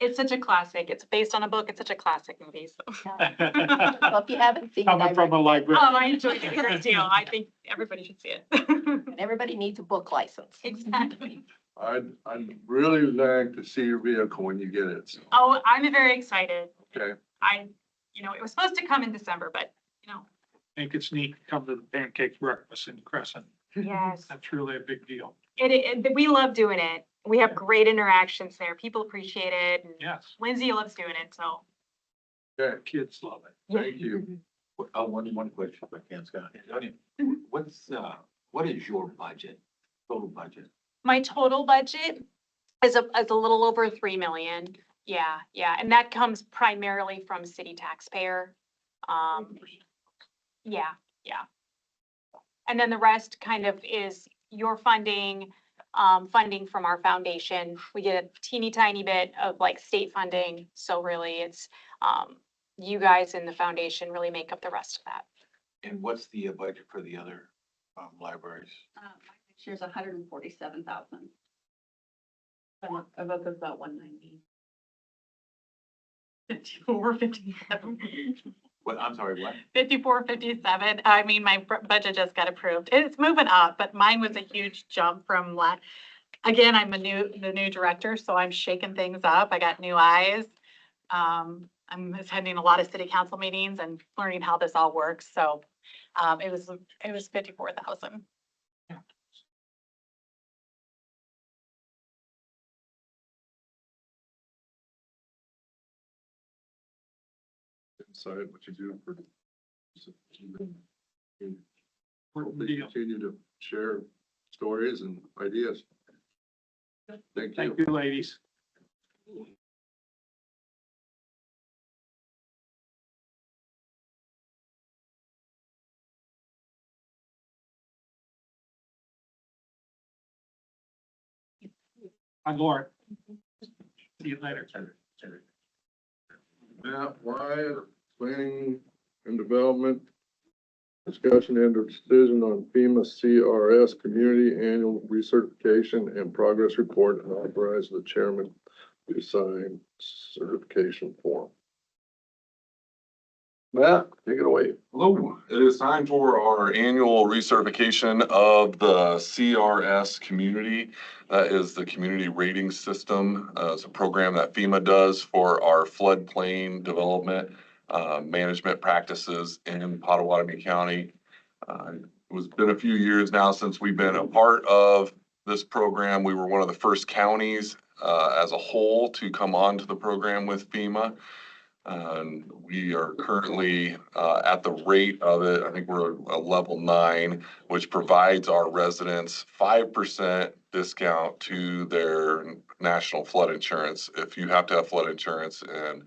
It's such a classic. It's based on a book. It's such a classic movie, so. Well, if you haven't seen it, Coming from a library. I enjoyed it a great deal. I think everybody should see it. and everybody needs a book license. Exactly. I'd really like to see your vehicle when you get it, so, Oh, I'm very excited. okay. It was supposed to come in December, but, I think it's neat to come to the pancake breakfast in Crescent. yes. That's really a big deal. We love doing it. We have great interactions there. People appreciate it. And Yes, Lindsay loves doing it, so. Okay, kids love it. thank you. One question if I can, Scott. What is your budget, total budget? My total budget is a little over 3 million. Yeah, yeah. And that comes primarily from city taxpayer. Yeah, yeah. And then the rest kind of is your funding, funding from our foundation. We get a teeny tiny bit of like state funding. So really it's, you guys in the foundation really make up the rest of that. And what's the budget for the other, libraries? Next year's 147,000. I vote about 190. 54, 57. What, I'm sorry, what? 54, 57. I mean, my budget just got approved. It's moving up, but mine was a huge jump from again, I'm the new director, so I'm shaking things up. I got new eyes. I'm attending a lot of city council meetings and learning how this all works. So, it was 54,000. Decide what you do for. Important deal. Continue to share stories and ideas. Thank you. Thank you, ladies. I'm Lauren. See you later. Matt Wyatt, Planning and Development. Discussion and decision on FEMA CRS Community Annual Recertification and Progress Report, and authorize the chairman to sign certification form. Matt, take it away. Hello, it is time for our annual recertification of the CRS community. That is the community rating system. It's a program that FEMA does for our floodplain development, management practices in Pottawatomie County. It's been a few years now since we've been a part of this program. We were one of the first counties as a whole to come onto the program with FEMA. And we are currently at the rate of it. I think we're a level 9, which provides our residents 5% discount to their national flood insurance. If you have to have flood insurance and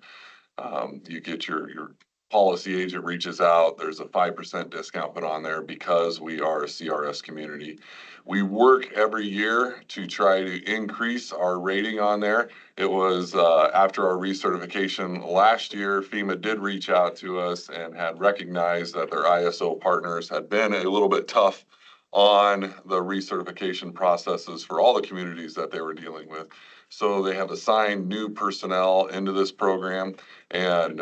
you get your policy agent reaches out, there's a 5% discount put on there because we are a CRS community. We work every year to try to increase our rating on there. It was after our recertification last year, FEMA did reach out to us and had recognized that their ISO partners had been a little bit tough on the recertification processes for all the communities that they were dealing with. So they have assigned new personnel into this program, and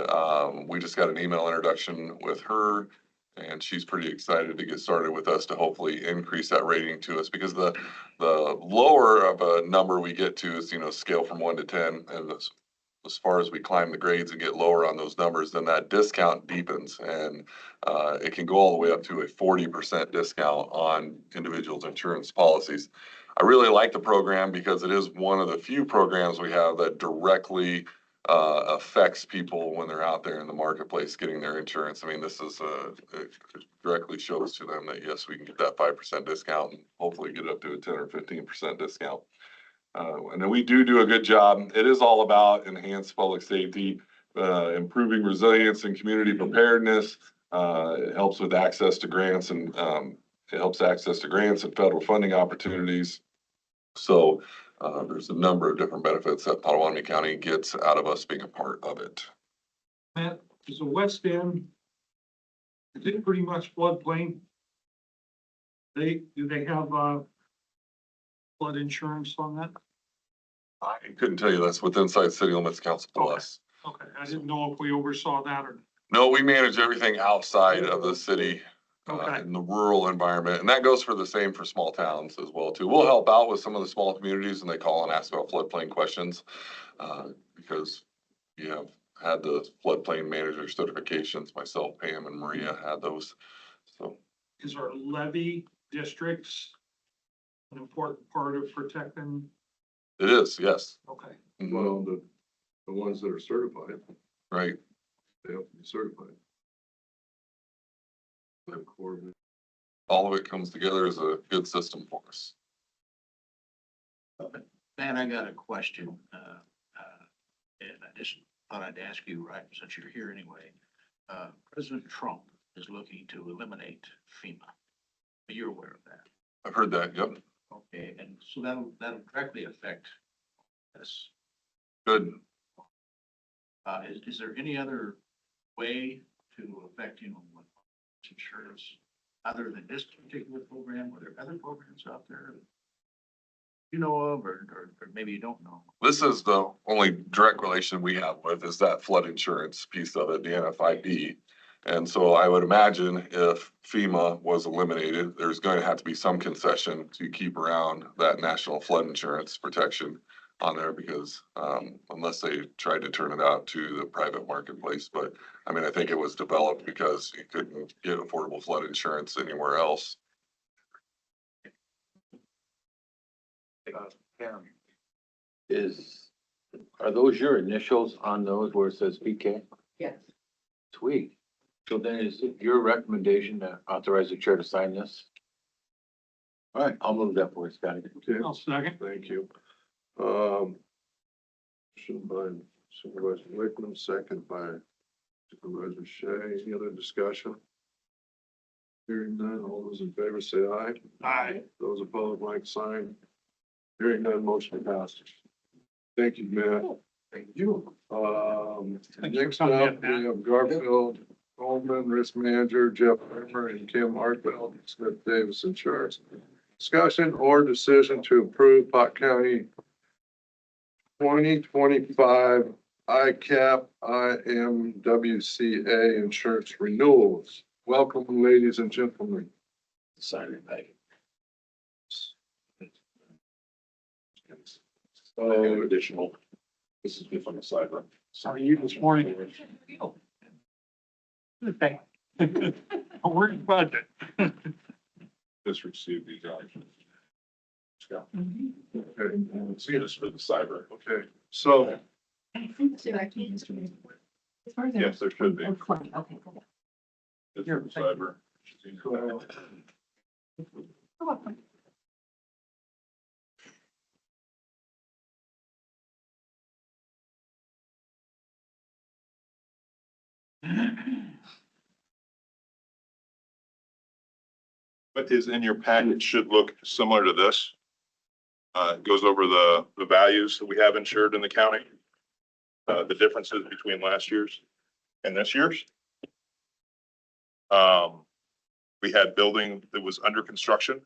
we just got an email introduction with her, and she's pretty excited to get started with us to hopefully increase that rating to us, because the lower of a number we get to is, scale from 1 to 10, and as far as we climb the grades and get lower on those numbers, then that discount deepens, and it can go all the way up to a 40% discount on individuals' insurance policies. I really like the program because it is one of the few programs we have that directly affects people when they're out there in the marketplace getting their insurance. I mean, this is it directly shows to them that yes, we can get that 5% discount and hopefully get up to a 10 or 15% discount. And then we do a good job. It is all about enhanced public safety, improving resilience and community preparedness. It helps with access to grants and it helps access to grants and federal funding opportunities. So there's a number of different benefits that Potawatomi County gets out of us being a part of it. Matt, is the West End, is it pretty much floodplain? Do they have flood insurance on that? I couldn't tell you that's within inside city limits council to us. Okay, I didn't know if we oversaw that or. No, we manage everything outside of the city. Okay. In the rural environment, and that goes for the same for small towns as well too. We'll help out with some of the small communities, and they call and ask about floodplain questions because you have had the floodplain manager certifications. Myself, Pam, and Maria had those. So, Is our levee districts an important part of protecting? it is, yes. Okay. Well, the ones that are certified, Right. they have to be certified. All of it comes together as a good system for us. Man, I got a question, and I just thought I'd ask you, right, since you're here anyway. President Trump is looking to eliminate FEMA. You're aware of that? I've heard that, yep. Okay, and so that'll directly affect us. Good. Is there any other way to affect, insurance other than this particular program? Are there other programs out there you know of, or maybe you don't know? This is the only direct relation we have with is that flood insurance piece of it, the NFIP. And so I would imagine if FEMA was eliminated, there's going to have to be some concession to keep around that national flood insurance protection on there, because unless they tried to turn it out to the private marketplace. But I mean, I think it was developed because you couldn't get affordable flood insurance anywhere else. Are those your initials on those where it says PK? Yes. Sweet. So then is it your recommendation to authorize the chair to sign this? All right, I'll move that for you, Scotty. Okay, I'll second. thank you. Motion by Supervisor Wickman, second by Supervisor Shea. Any other discussion? Hearing none, all those in favor say aye. Aye. Those opposed, like sign. Hearing none, motion passes. Thank you, Matt. Thank you. Thanks for Next coming up, in, Matt. we have Garfield Coleman, Risk Manager, Jeff Rimmer, and Kim Hartwell, Smith Davis Insurance. Discussion or decision to approve Pot County 2025 ICAP IMWCA insurance renewals. Welcome, ladies and gentlemen. Sign it, Peggy. So Additional. This is good on the side, right? Sorry, you this morning. Okay. Where's budget? Just received these options. okay, See this for the cyber. okay, so Yes, there should be. Okay. It's for the cyber. What is in your package should look similar to this. It goes over the values that we have insured in the county. The differences between last year's and this year's. We had building that was under construction.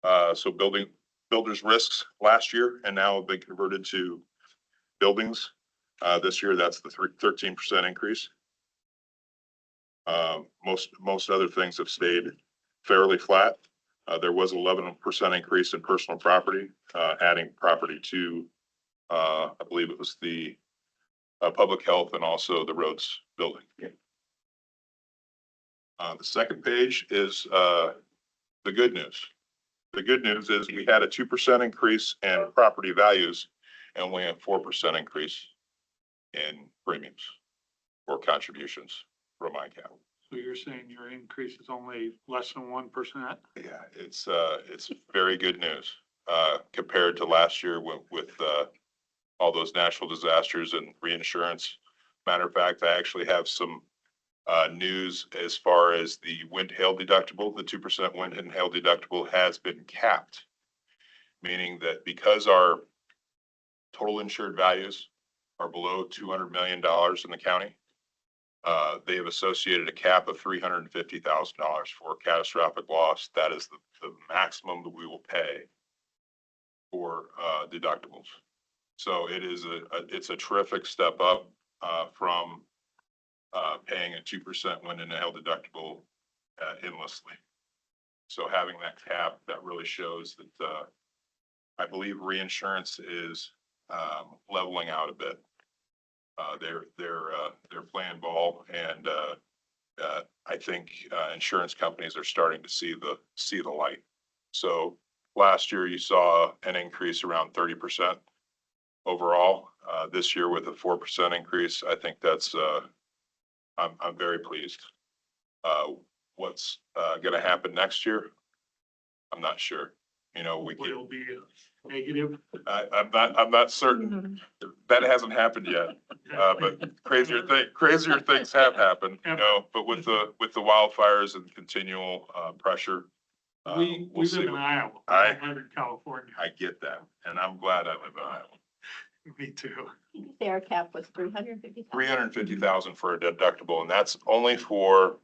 So builders risks last year and now have been converted to buildings. This year, that's the 13% increase. Most other things have stayed fairly flat. There was 11% increase in personal property, adding property to, I believe it was the public health and also the roads building. The second page is the good news. The good news is we had a 2% increase in property values and only a 4% increase in premiums or contributions from ICAP. So you're saying your increase is only less than 1%? Yeah, it's very good news, compared to last year with all those natural disasters and reinsurance. Matter of fact, I actually have some, news as far as the wind hail deductible. The 2% wind and hail deductible has been capped, meaning that because our total insured values are below $200 million in the county, they have associated a cap of $350,000 for catastrophic loss. That is the maximum that we will pay for deductibles. So it is it's a terrific step up from paying a 2% wind and hail deductible endlessly. So having that cap, that really shows that I believe reinsurance is leveling out a bit. They're playing ball, and I think insurance companies are starting to see the light. So last year you saw an increase around 30% overall. This year with a 4% increase, I think that's I'm very pleased. What's going to happen next year? I'm not sure. You know, we Will it be negative? I'm not certain. That hasn't happened yet. But crazier things have happened, you know, but with the wildfires and continual pressure. We we'll live in what- Iowa. I- I live in California. I get that, and I'm glad I live in Iowa. Me too. Their cap was 350,000. 350,000 for a deductible, and that's only for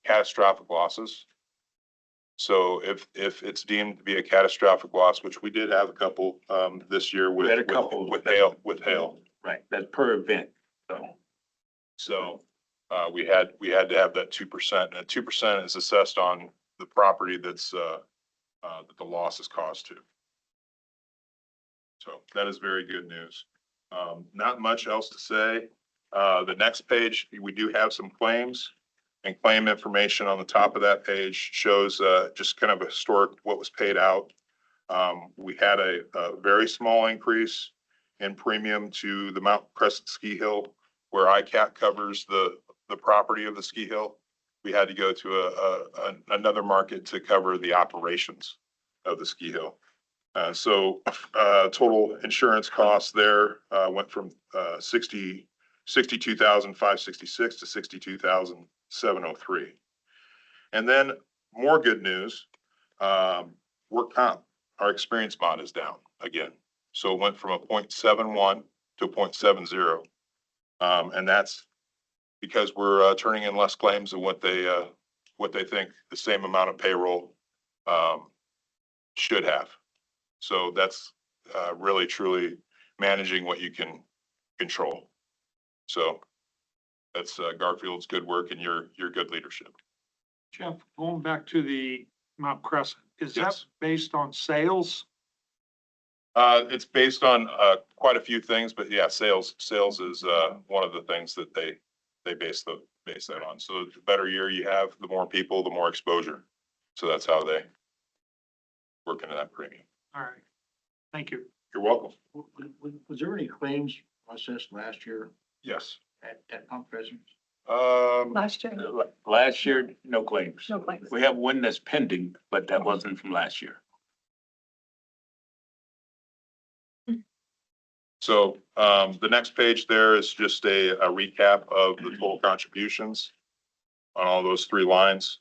catastrophic losses. So if it's deemed to be a catastrophic loss, which we did have a couple this year with We had a couple. with hail. Right, that's per event, so. So we had to have that 2%, and 2% is assessed on the property that's that the loss is caused to. So that is very good news. Not much else to say. The next page, we do have some claims, and claim information on the top of that page shows just kind of a historic what was paid out. We had a very small increase in premium to the Mount Crescent Ski Hill, where ICAP covers the property of the ski hill. We had to go to another market to cover the operations of the ski hill. So total insurance costs there went from 62,566 to 62,703. And then more good news, work comp, our experience bond is down again. So it went from a 0.71 to a 0.70. And that's because we're turning in less claims than what they think the same amount of payroll should have. So that's really truly managing what you can control. So that's Garfield's good work and your good leadership. Jeff, going back to the Mount Crescent, is that Yes. based on sales? It's based on quite a few things, but yeah, sales is one of the things that they base that on. So the better year you have, the more people, the more exposure. So that's how they work into that premium. All right. Thank you. You're welcome. Was there any claims processed last year Yes. at Mount Crescent? Last year. Last year, no claims. No claims. We have one that's pending, but that wasn't from last year. So, the next page there is just a recap of the total contributions on all those three lines.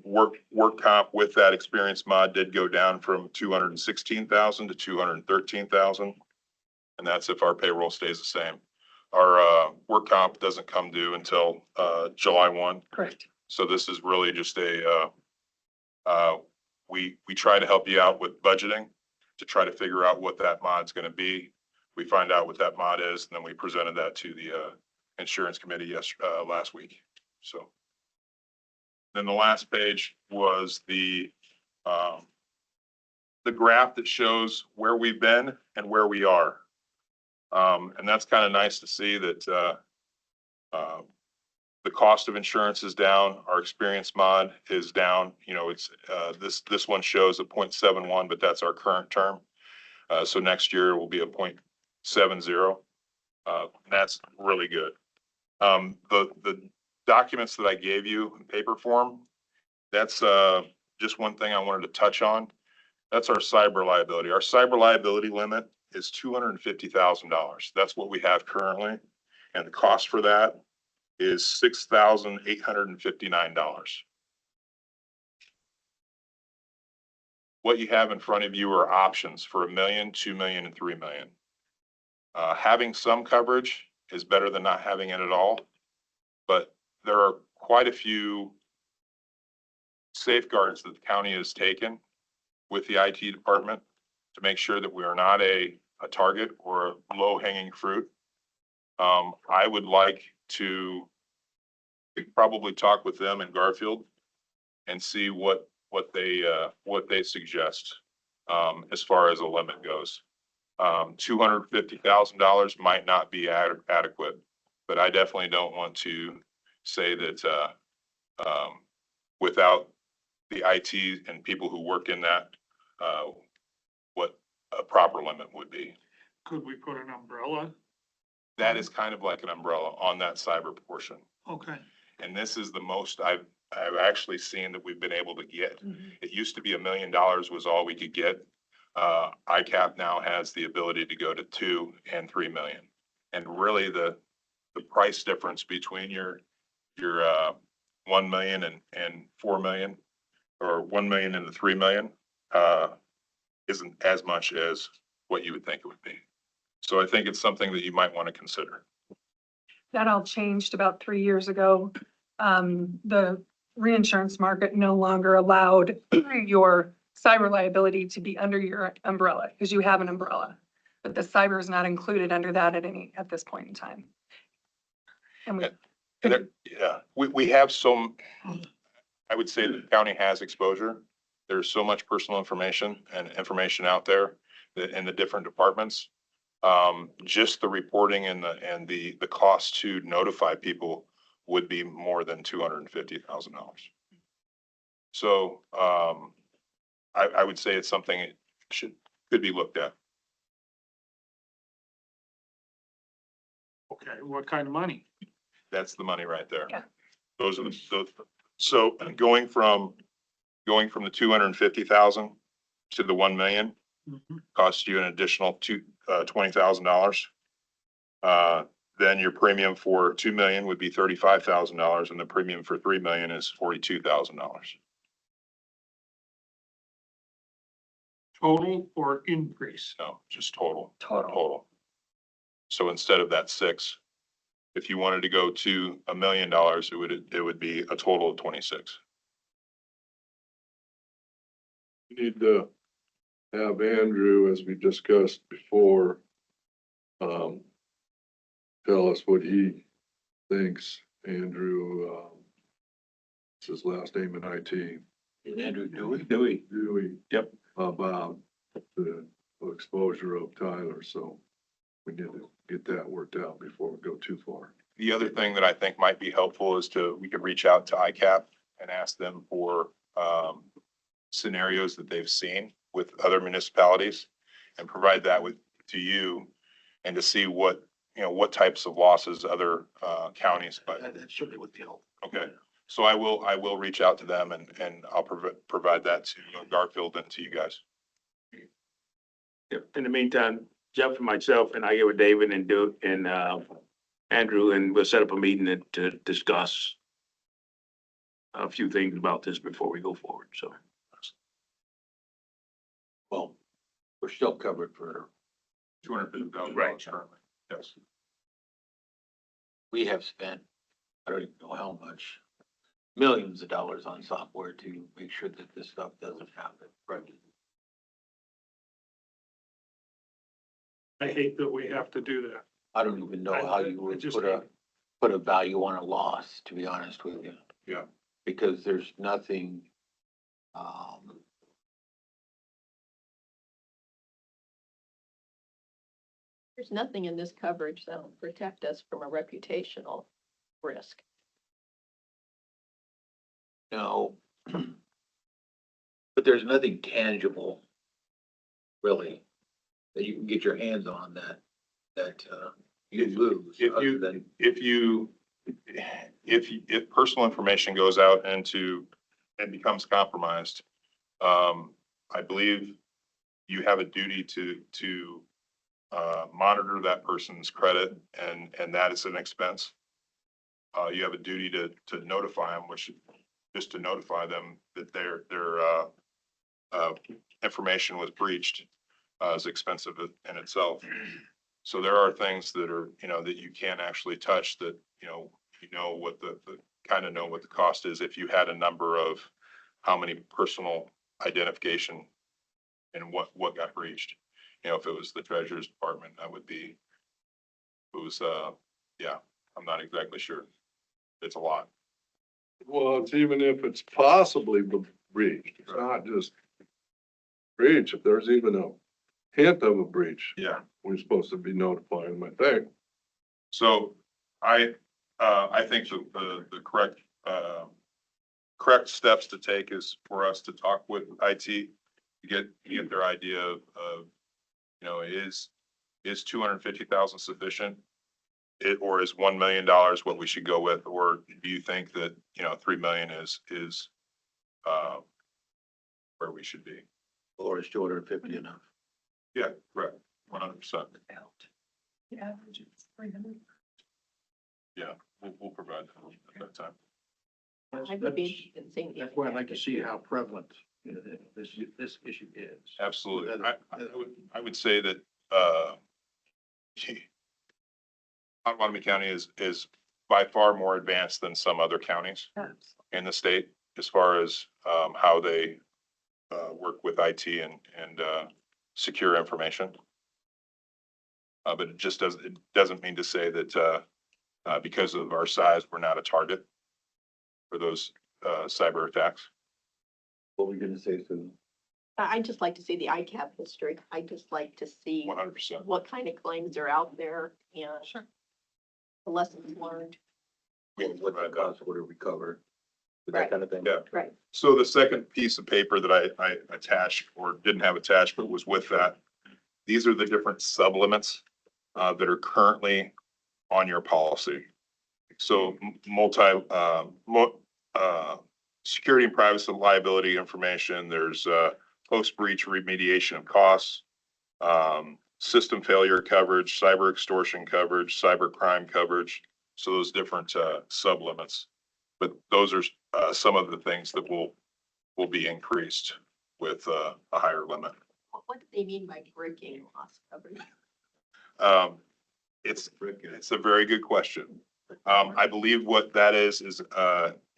Work comp with that experience mod did go down from 216,000 to 213,000. And that's if our payroll stays the same. Our, work comp doesn't come due until, July 1. Correct. So this is really just we try to help you out with budgeting to try to figure out what that mod's gonna be. We find out what that mod is, and then we presented that to the, insurance committee last week, so. Then the last page was the graph that shows where we've been and where we are. And that's kind of nice to see that, the cost of insurance is down. Our experience mod is down. You know, it's, this one shows a 0.71, but that's our current term. So next year will be a 0.70. That's really good. The documents that I gave you in paper form, that's, just one thing I wanted to touch on. That's our cyber liability. Our cyber liability limit is $250,000. That's what we have currently. And the cost for that is $6,859. What you have in front of you are options for $1 million, $2 million, and $3 million. Having some coverage is better than not having it at all, but there are quite a few safeguards that the county has taken with the IT department to make sure that we are not a target or a low-hanging fruit. I would like to probably talk with them in Garfield and see what they suggest as far as a limit goes. $250,000 might not be adequate, but I definitely don't want to say that without the IT and people who work in that, what a proper limit would be. Could we put an umbrella? That is kind of like an umbrella on that cyber portion. Okay. And this is the most I've actually seen that we've been able to get. It used to be $1 million was all we could get. ICAP now has the ability to go to 2 and 3 million. And really the price difference between your 1 million and 4 million, or 1 million and the 3 million, isn't as much as what you would think it would be. So I think it's something that you might want to consider. That all changed about 3 years ago. The reinsurance market no longer allowed your cyber liability to be under your umbrella because you have an umbrella. But the cyber is not included under that at this point in time. And we have some, I would say the county has exposure. There's so much personal information and information out there that in the different departments. Just the reporting and the cost to notify people would be more than $250,000. So, I would say it's something it could be looked at. Okay, what kind of money? That's the money right there. Yeah. Those are those. So going from the 250,000 to the 1 million costs you an additional $20,000. Then your premium for 2 million would be $35,000, and the premium for 3 million is $42,000. Total or increase? No, just total. total. So instead of that 6, if you wanted to go to $1 million, it would be a total of 26. You need to have Andrew, as we discussed before, tell us what he thinks. Andrew, it's his last name in IT. Andrew Dewey. Dewey. Yep. About the exposure of Tyler, so we need to get that worked out before we go too far. The other thing that I think might be helpful is we could reach out to ICAP and ask them for scenarios that they've seen with other municipalities and provide that to you and to see what types of losses other counties. But That certainly would be helpful. okay, so I will reach out to them and I'll provide that to Garfield and to you guys. Yep. In the meantime, Jeff and myself, and I get with David and Andrew, and we'll set up a meeting to discuss a few things about this before we go forward, so. Well, we're still covered for, $250,000 Right. currently. Yes. we have spent, I don't even know how much, millions of dollars on software to make sure that this stuff doesn't happen. Right. I hate that we have to do that. I don't even know how you I would just put a value on a loss, to be honest with you. Yeah. Because there's nothing, There's nothing in this coverage that will protect us from a reputational risk. no. But there's nothing tangible, really, that you can get your hands on that you lose. If other you, than- if personal information goes out into and becomes compromised, I believe you have a duty to monitor that person's credit, and that is an expense. You have a duty to notify them, which just to notify them that their information was breached, is expensive in itself. So there are things that are, that you can't actually touch that, what the kind of know what the cost is. If you had a number of how many personal identification and what got breached, if it was the treasurer's department, that would be, it was, yeah, I'm not exactly sure. It's a lot. Well, it's even if it's possibly breached, it's not just breach. If there's even a hint of a breach, Yeah. we're supposed to be notifying them, I think. So I think the correct steps to take is for us to talk with IT, to get their idea of, is 250,000 sufficient? Or is $1 million what we should go with? Or do you think that, 3 million is where we should be? Or is 250 enough? Yeah, correct, 100%. The average is 300. Yeah, we'll provide that at that time. I would be interested in seeing. That's why I'd like to see how prevalent this issue is. Absolutely. I would say that, Potawatomi County is by far more advanced than some other counties in the state as far as, how they, work with IT and secure information. But it just doesn't mean to say that, because of our size, we're not a target for those, cyber attacks. What were you gonna say, Susan? I'd just like to see the ICAP history. I'd just like to see 100%. what kind of claims are out there and the lessons learned. What the cost would it recover? That Right. kind of thing? Yeah. Right. So the second piece of paper that I attached or didn't have attached, but was with that, these are the different sublimits that are currently on your policy. So security and privacy liability information, there's post-breach remediation of costs, system failure coverage, cyber extortion coverage, cyber crime coverage. So those different sublimits. But those are some of the things that will be increased with a higher limit. What do they mean by breaking loss coverage? It's a very good question. I believe what that is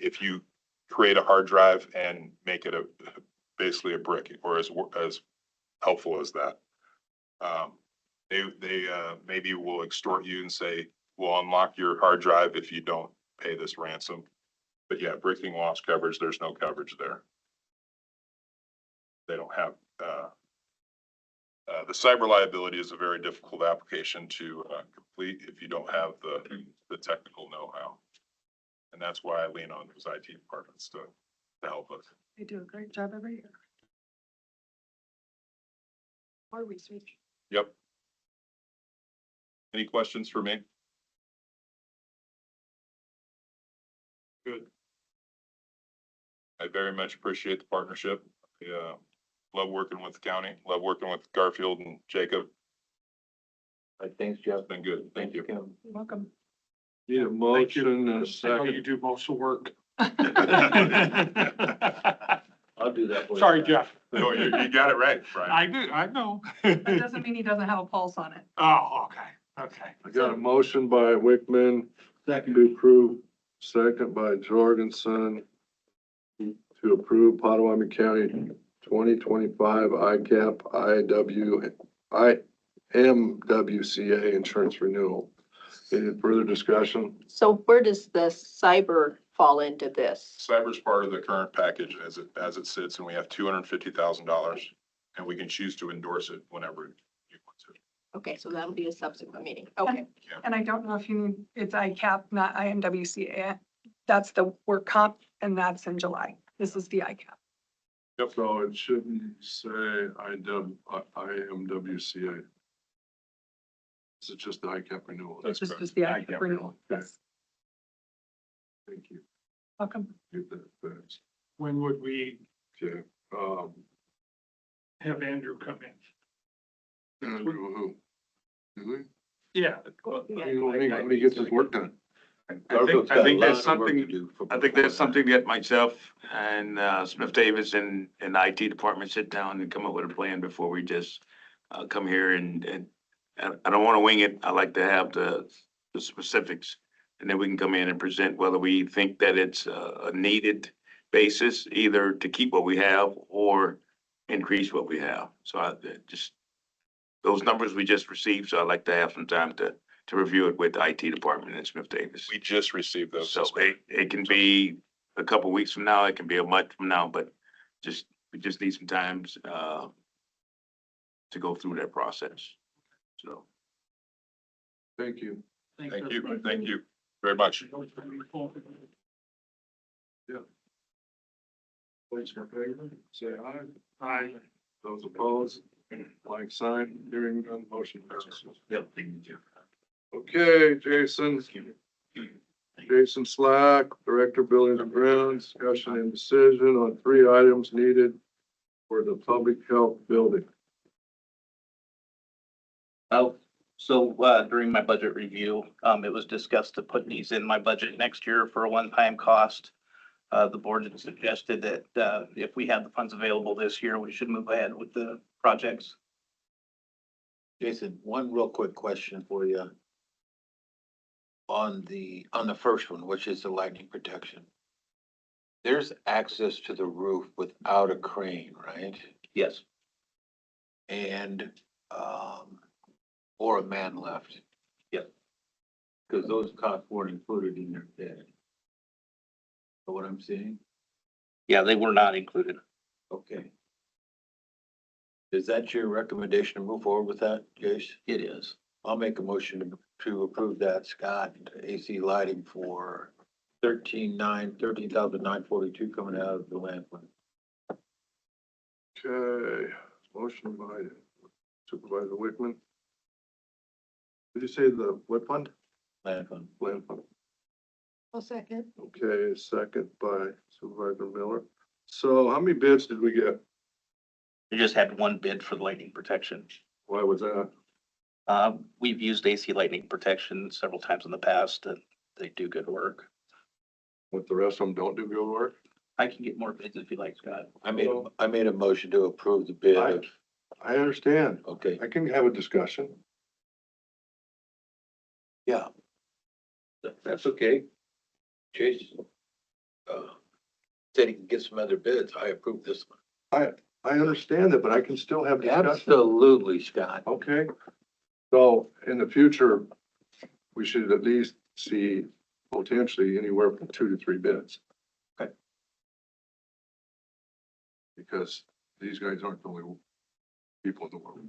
if you create a hard drive and make it basically a brick or as helpful as that. They maybe will extort you and say, we'll unlock your hard drive if you don't pay this ransom. But yeah, breaking loss coverage, there's no coverage there. They don't have, the cyber liability is a very difficult application to complete if you don't have the technical know-how. And that's why I lean on those IT departments to help us. They do a great job every year. More research. Yep. Any questions for me? Good. I very much appreciate the partnership. Yeah. Love working with the county, love working with Garfield and Jacob. Thanks, Jeff. It's been good. Thank you. Kim. You're welcome. Need a motion and a I know you second. do most of the work. I'll do that for you. Sorry, Jeff. No, you got it right, Brian. I do, I know. That doesn't mean he doesn't have a pulse on it. Oh, okay. I got a motion by Wickman, second to approve, second by Jorgensen to approve Potawatomi County 2025 ICAP IMWCA insurance renewal. Any further discussion? So where does the cyber fall into this? Cyber's part of the current package as it sits, and we have $250,000, and we can choose to endorse it whenever you want to. Okay, so that'll be a subsequent meeting. Okay. And I don't know if you need, it's ICAP, not IMWCA. That's the work comp, and that's in July. This is the ICAP. Yep. So it shouldn't say IMWCA. This is just the ICAP renewal. This is just the ICAP renewal. Okay. Yes. Thank you. Welcome. Get that fixed. When would we Okay, have Andrew come in? who? Do Yeah. we? When he gets his work done. I think that's something, I think that's something that myself and, Smith Davis and IT department sit down and come up with a plan before we just, come here and I don't want to wing it. I like to have the specifics. And then we can come in and present whether we think that it's a needed basis, either to keep what we have or increase what we have. So I just, those numbers we just received, so I'd like to have some time to review it with the IT department and Smith Davis. We just received those. So it can be a couple weeks from now, it can be a month from now, but we just need some time to go through that process. So. Thank you. Thank you very much. Those in favor, say aye. Aye. Those opposed, like sign, hearing none, motion passes. Yep, thank you. Okay, Jason. Jason Slack, Director of Buildings and Grounds, discussion and decision on 3 items needed for the public health building. During my budget review, it was discussed to put these in my budget next year for a one-time cost. The board had suggested that, if we had the funds available this year, we should move ahead with the projects. Jason, one real quick question for you. On the first one, which is the lightning protection. There's access to the roof without a crane, right? Yes. And, or a man left. Yep. Because those costs weren't included in their bid. Know what I'm saying? Yeah, they were not included. Okay. Is that your recommendation to move forward with that, Jace? It is. I'll make a motion to approve that, Scott, AC lighting for 13,942 coming out of the land fund. Okay, motion by Supervisor Wickman. Did you say the what fund? Land fund. Land fund. I'll second. Okay, second by Supervisor Miller. So how many bids did we get? We just had one bid for the lightning protection. Why was that? We've used AC lightning protection several times in the past and they do good work. What, the rest of them don't do good work? I can get more bids if you like, Scott. I made a motion to approve the bid. I understand. Okay, I can have a discussion. yeah. That's okay. Chase, said he can get some other bids. I approve this one. I understand that, but I can still have discussion. Absolutely, Scott. Okay. So in the future, we should at least see potentially anywhere from 2 to 3 bids. Okay. Because these guys aren't the only people in the world.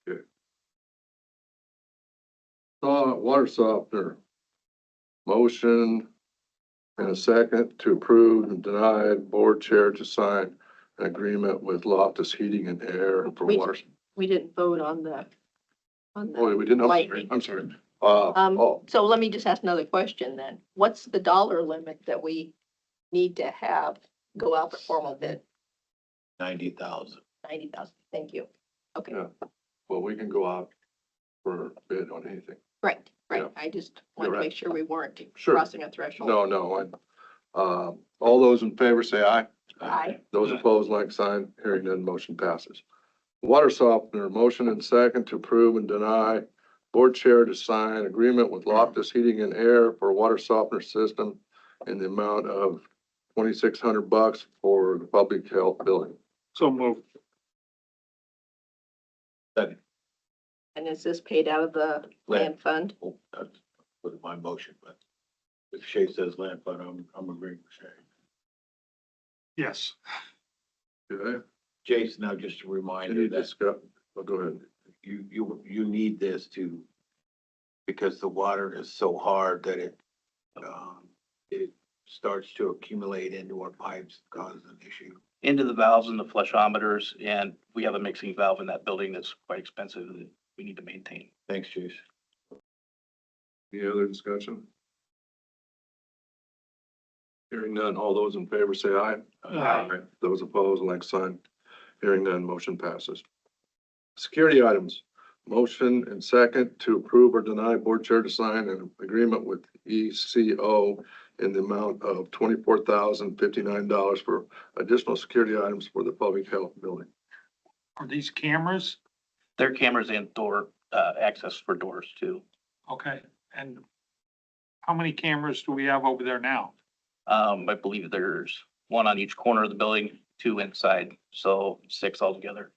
Okay. Water softener. Motion and a second to approve and deny board chair to sign an agreement with Loftus Heating and Air for water. We didn't vote on the. Oh, we didn't. Lightning. I'm sorry. So let me just ask another question then. What's the dollar limit that we need to have go out for formal bid? 90,000. 90,000. Thank you. Okay. Yeah. Well, we can go out for bid on anything. Right, right. Yeah. I just You're want to right. make sure we weren't Sure. crossing a threshold. No, all those in favor say aye. Aye. Those opposed, like sign. Hearing none, motion passes. Water softener, motion and second to approve and deny. Board chair to sign agreement with Loftus Heating and Air for water softener system in the amount of $2,600 for the public health building. So moved. Second. And is this paid out of the land fund? Oh, that's was my motion, but if Shay says land fund, I'm agreeing with Shay. Yes. Okay, Jason, now just a any reminder that discuss, oh, go ahead. you need this to, because the water is so hard that it starts to accumulate into our pipes, causes an issue. Into the valves and the flushometers, and we have a mixing valve in that building that's quite expensive that we need to maintain. Thanks, Jason. Any other discussion? Hearing none, all those in favor say aye. Aye. Those opposed, like sign. Hearing none, motion passes. Security items, motion and second to approve or deny board chair to sign an agreement with ECO in the amount of $24,059 for additional security items for the public health building. Are these cameras? Their cameras and door, access for doors too. Okay. And how many cameras do we have over there now? I believe there's one on each corner of the building, 2 inside, so 6 altogether.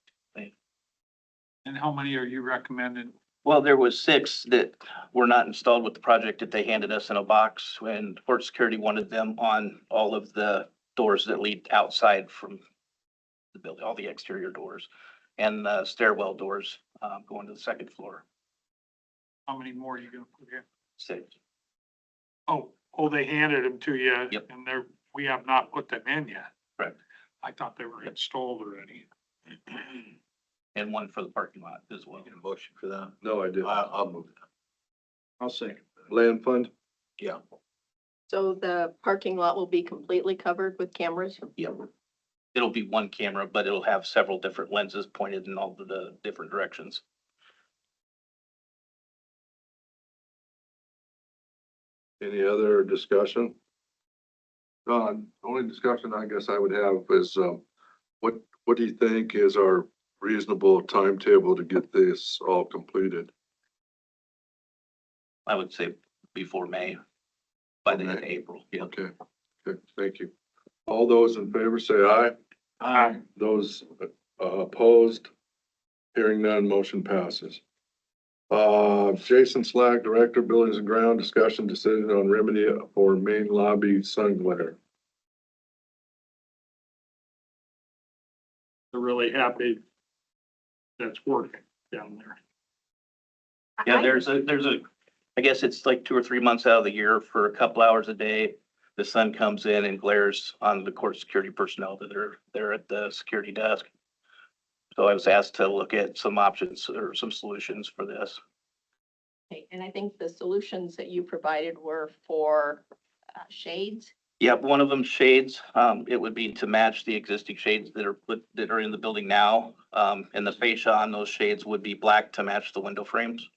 And how many are you recommending? Well, there was 6 that were not installed with the project that they handed us in a box when Port Security wanted them on all of the doors that lead outside from the building, all the exterior doors and the stairwell doors, going to the second floor. How many more are you gonna put in? 6. Oh, they handed them to you. Yep. And we have not put them in yet. Correct. I thought they were installed already. And 1 for the parking lot as well. Get a motion for that? No, I did. I'll move that. I'll second. Land fund, Yeah. So the parking lot will be completely covered with cameras? Yep. It'll be 1 camera, but it'll have several different lenses pointed in all of the different directions. any other discussion? Only discussion I guess I would have is, what do you think is our reasonable timetable to get this all completed? I would say before May, by the end of May. April. Yeah. Okay, thank you. All those in favor say aye. Aye. Those opposed, hearing none, motion passes. Jason Slack, Director, Buildings and Ground, discussion decision on remedy for main lobby sun glare. They're really happy that's working down there. Yeah, there's a, I guess it's like 2 or 3 months out of the year for a couple hours a day. The sun comes in and glares on the court security personnel that are there at the security desk. So I was asked to look at some options or some solutions for this. Okay, and I think the solutions that you provided were for shades. Yep, one of them shades, it would be to match the existing shades that are in the building now. And the fascia on those shades would be black to match the window frames.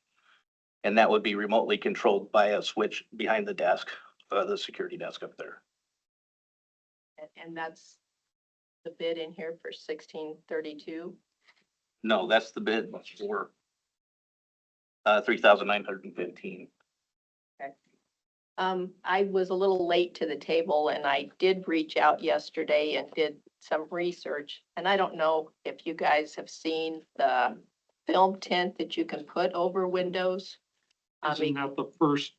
And that would be remotely controlled by a switch behind the desk, the security desk up there. And that's the bid in here for 1632. No, that's the bid for 3,915. I was a little late to the table and I did reach out yesterday and did some research. And I don't know if you guys have seen the film tint that you can put over windows. Isn't that the first?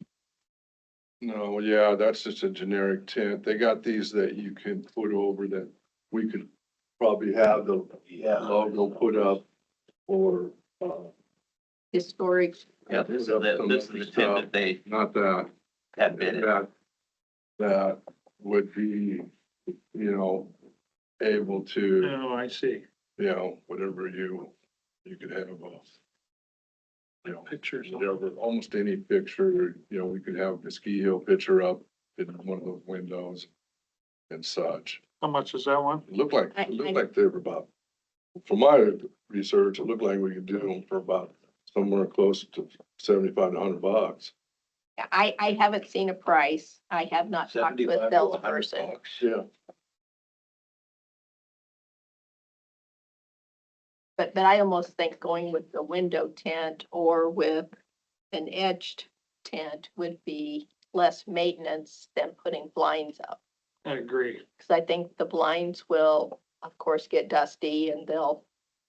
No, yeah, that's just a generic tint. They got these that you can put over that we could probably have the logo put up or, Historic. Yeah, this is the tint that they not that. had bid. That would be, able to, Oh, I see. whatever you could have, Pictures. whatever, almost any picture, we could have the ski hill picture up in one of those windows and such. How much is that one? It looked like they were about, from my research, it looked like we could do them for about somewhere close to 75 to $100. I haven't seen a price. I have not talked to 75 a to salesperson. $100. Yeah. But I almost think going with the window tent or with an edged tent would be less maintenance than putting blinds up. I agree. Because I think the blinds will, of course, get dusty and they'll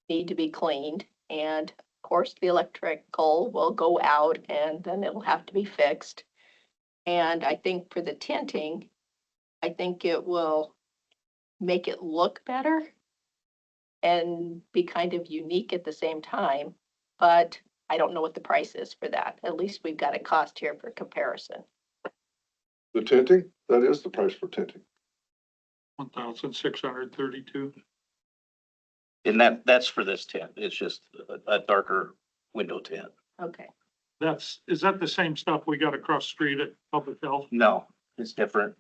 need to be cleaned. And of course, the electrical will go out and then it'll have to be fixed. And I think for the tinting, I think it will make it look better and be kind of unique at the same time. But I don't know what the price is for that. At least we've got a cost here for comparison. The tinting, that is the price for tinting. 1,632. And that's for this tent. It's just a darker window tent. Okay. Is that the same stuff we got across the street at Public Health? No, it's different.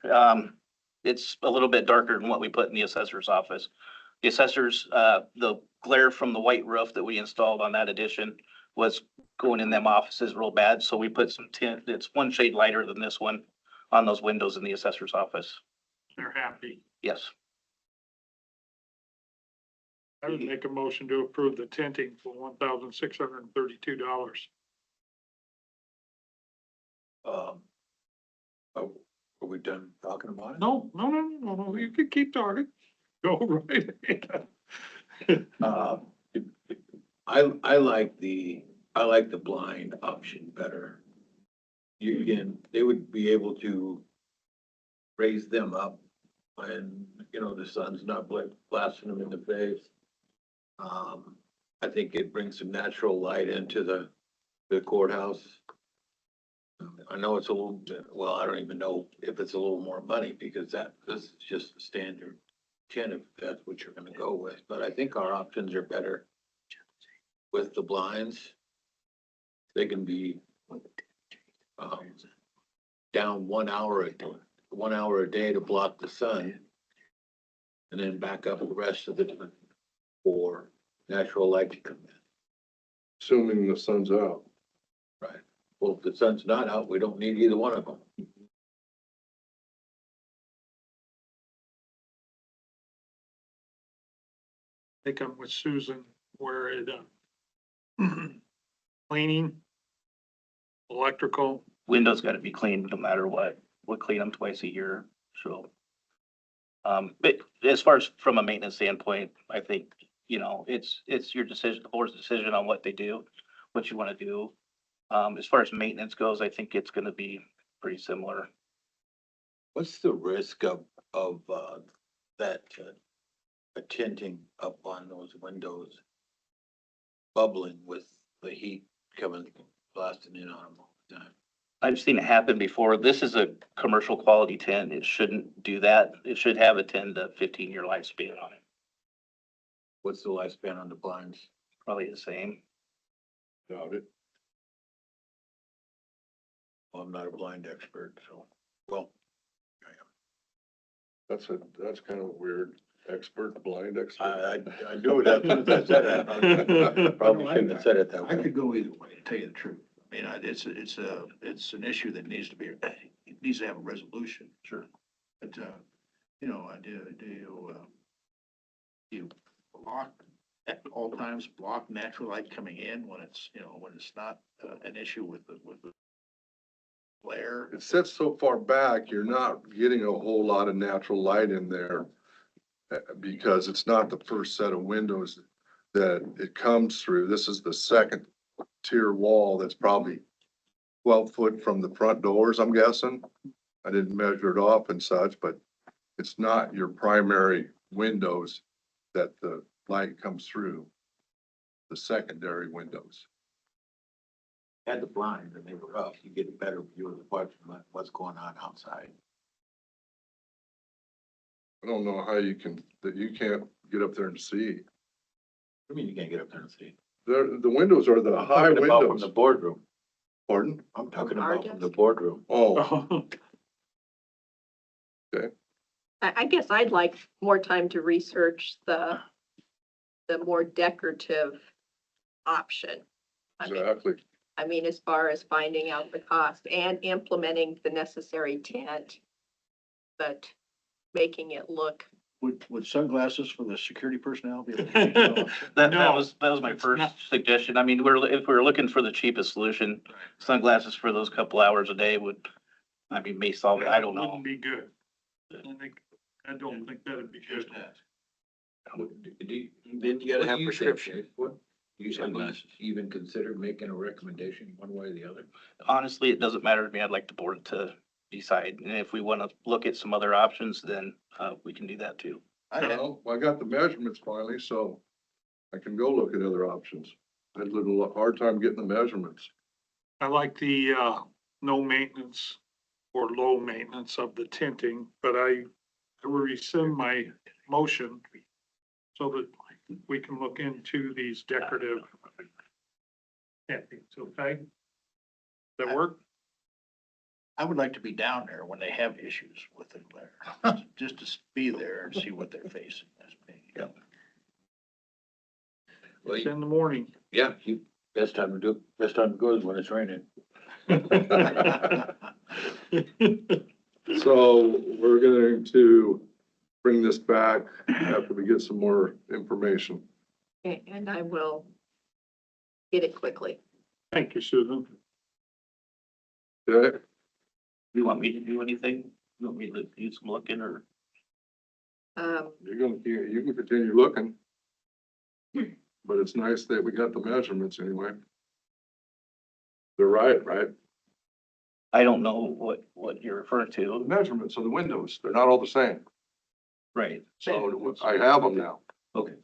It's a little bit darker than what we put in the assessor's office. The assessors, the glare from the white roof that we installed on that addition was going in them offices real bad. So we put some tint, it's one shade lighter than this one on those windows in the assessor's office. They're happy. Yes. I would make a motion to approve the tinting for $1,632. Are we done talking about it? No, you can keep talking. Go right ahead. I like the blind option better. They would be able to raise them up when, the sun's not blasting them in the face. I think it brings some natural light into the courthouse. I know it's a little bit, well, I don't even know if it's a little more money because this is just the standard 10 if that's what you're gonna go with, but I think our options are better with the blinds. They can be down 1 hour a day to block the sun and then back up the rest of the time for natural light to come in. Assuming the sun's out. Right. Well, if the sun's not out, we don't need either one of them. I think I'm with Susan where it, cleaning, electrical. Windows got to be cleaned no matter what. We'll clean them twice a year. So, but as far as from a maintenance standpoint, I think, it's your decision, the board's decision on what they do, what you want to do. As far as maintenance goes, I think it's going to be pretty similar. What's the risk of that tinting up on those windows bubbling with the heat coming, blasting in on them all the time? I've seen it happen before. This is a commercial quality tent. It shouldn't do that. It should have a 10 to 15-year lifespan on it. What's the lifespan on the blinds? Probably the same. Doubt it. Well, I'm not a blind expert, so, well, That's kind of weird. Expert, blind expert. I knew that. I said that. Probably shouldn't have said it that I way. could go either way, to tell you the truth. I mean, it's an issue that needs to have a resolution. Sure. But, you block, at all times, block natural light coming in when it's not an issue with the glare? It sits so far back, you're not getting a whole lot of natural light in there because it's not the first set of windows that it comes through. This is the second tier wall that's probably 12 foot from the front doors, I'm guessing. I didn't measure it off and such, but it's not your primary windows that the light comes through, the secondary windows. Had the blinds and they were up, you get a better view of what's going on outside. I don't know how you can't get up there and see. I mean, you can't get up there and see. The windows are the I'm high talking about from windows. the boardroom. Pardon? I'm talking about from the boardroom. Oh, okay. I guess I'd like more time to research the more decorative option. Exactly. I mean, as far as finding out the cost and implementing the necessary tent, but making it look, Would sunglasses for the security personnel be? No, That was my it's first not. suggestion. I mean, if we're looking for the cheapest solution, sunglasses for those couple hours a day would, I mean, may solve it. I don't know. Wouldn't be good. I don't think that'd be good. Then you gotta have prescription. What? You should even consider making a recommendation one way or the other. Honestly, it doesn't matter to me. I'd like the board to decide. And if we want to look at some other options, then we can do that too. I know, I got the measurements finally, so I can go look at other options. I had a little hard time getting the measurements. I like the, no maintenance or low maintenance of the tinting, but I will rescind my motion so that we can look into these decorative tintings, okay? Does that work? I would like to be down there when they have issues with the glare, just to be there and see what they're facing. Yeah. It's in the morning. Yeah, best time to go is when it's raining. So we're going to bring this back after we get some more information. and I will get it quickly. Thank you, Susan. Okay, You want me to do anything? You want me to do some looking or? you can continue looking. But it's nice that we got the measurements anyway. They're right? I don't know what you're referring The to. measurements of the windows, they're not all the same. Right. So I have them now. Okay.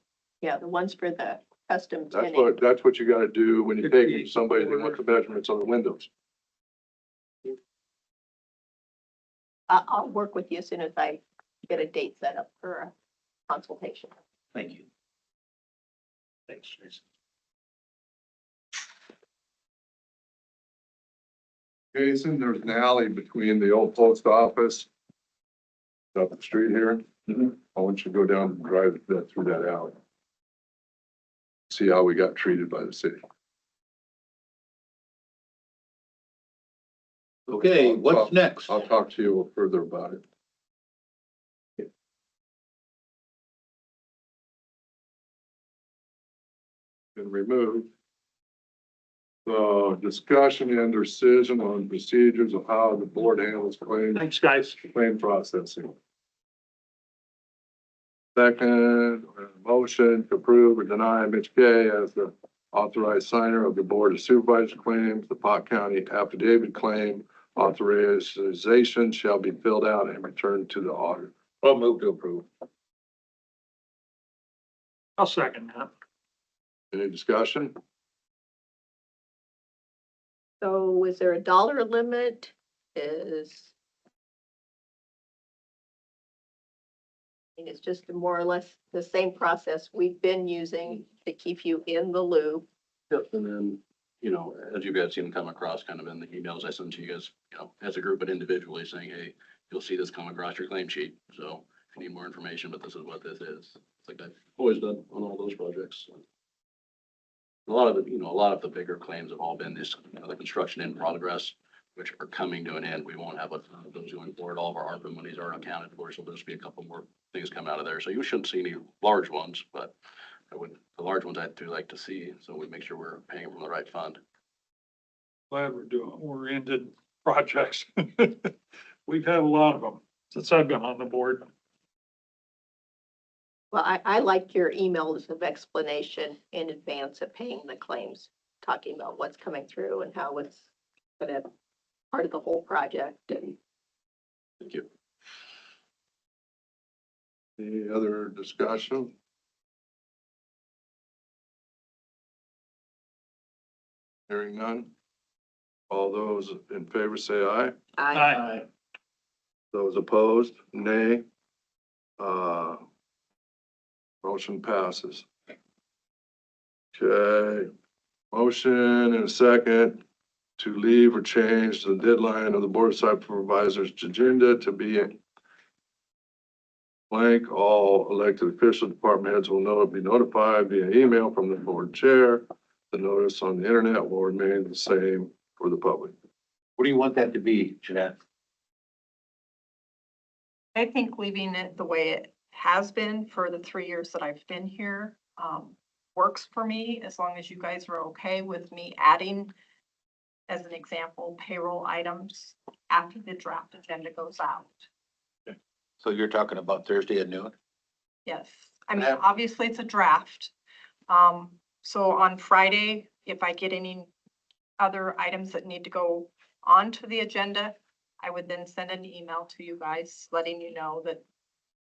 Yeah, the ones for the custom That's tinting. that's what you gotta do when you take somebody that wants the measurements on the windows. I'll work with you as soon as I get a date set up for a consultation. Thank you. Thanks, Jason. Jason, there's an alley between the old post office up the street here. I want you to go down and drive that through that alley. See how we got treated by the city. Okay, what's next? I'll talk to you further about it. Been removed. So discussion and decision on procedures of how the board handles claims. Thanks, guys. Claim processing. Second, motion to approve or deny Mitch Gay as the authorized signer of the Board of Supervisors claims. The Pot County affidavit claim authorization shall be filled out and returned to the auditor. I'll move to approve. I'll second that. Any discussion? So is there a dollar limit? It's just more or less the same process we've been using to keep you in the loop. Yep, and then, you know, as you guys see them come across kind of in the emails I send to you guys, you know, as a group but individually saying, hey, you'll see this come across your claim sheet. So if you need more information, but this is what this is. It's like I've always done on all those projects. A lot of the, you know, a lot of the bigger claims have all been this, you know, the construction in progress, which are coming to an end. We won't have a ton of those going forward. All of our ARPA monies are accounted for, so there'll just be a couple more things coming out of there. So you shouldn't see any large ones, but the large ones I do like to see, so we make sure we're paying from the right fund. Glad we're ended projects. We've had a lot of them since I've been on the board. Well, I like your emails of explanation in advance of paying the claims, talking about what's coming through and how it's gonna part of the whole project and. Thank you. Any other discussion? Hearing none. All those in favor say aye. Aye. Those opposed, nay. Motion passes. Okay, motion and a second to leave or change the deadline of the Board of Supervisors agenda to be blank. All elected official department heads will be notified via email from the board chair The notice on the internet will remain the same for the public. What do you want that to be, Jeanette? I think leaving it the way it has been for the 3 years that I've been here, works for me, as long as you guys are okay with me adding, as an example, payroll items after the draft agenda goes out. So you're talking about Thursday at noon? Yes, I mean, Yeah. obviously it's a draft. So on Friday, if I get any other items that need to go onto the agenda, I would then send an email to you guys letting you know that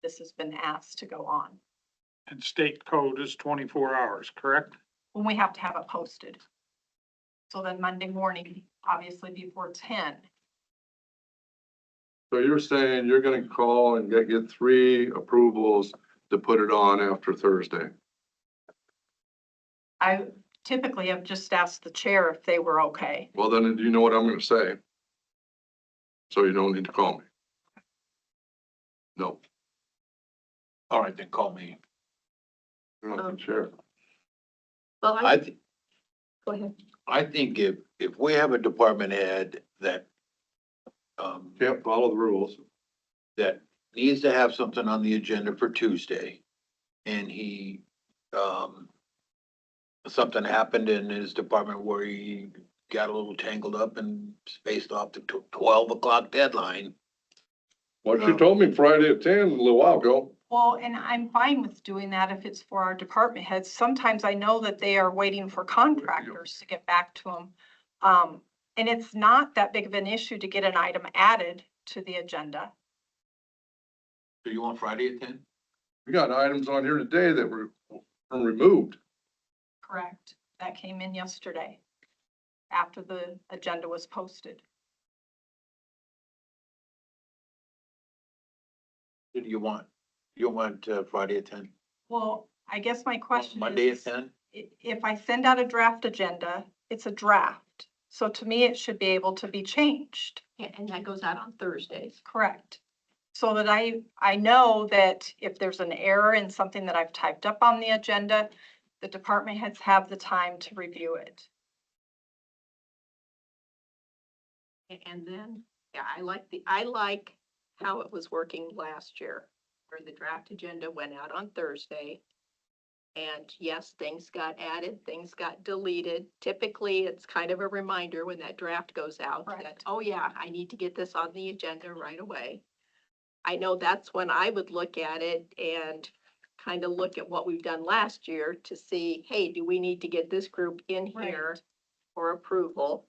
this has been asked to go on. And state code is 24 hours, correct? When we have to have it posted. So then Monday morning, obviously before 10. So you're saying you're gonna call and get 3 approvals to put it on after Thursday? I typically have just asked the chair if they were okay. Well, then you know what I'm gonna say. So you don't need to call me. No, All right, then call me. you're not the chair. Well, go ahead. I think if we have a department head that, Can't follow the rules. that needs to have something on the agenda for Tuesday, and he, something happened in his department where he got a little tangled up and spaced off the 12 o'clock deadline. What you told me Friday at 10 a little while ago. Well, and I'm fine with doing that if it's for our department heads. Sometimes I know that they are waiting for contractors to get back to them. And it's not that big of an issue to get an item added to the agenda. So you want Friday at 10? We got items on here today that were removed. Correct. That came in yesterday after the agenda was posted. What do you want? You want Friday at 10? Well, I guess my question Monday at is, 10? if I send out a draft agenda, it's a draft. So to me, it should be able to be changed. And that goes out on Thursdays. Correct. So that I know that if there's an error in something that I've typed up on the agenda, the department heads have the time to review it. And then, yeah, I like how it was working last year, where the draft agenda went out on Thursday. And yes, things got added, things got deleted. Typically, it's kind of a reminder when that draft goes out that, Correct. oh yeah, I need to get this on the agenda right away. I know that's when I would look at it and kind of look at what we've done last year to see, hey, do we need to get this group in here Right. for approval?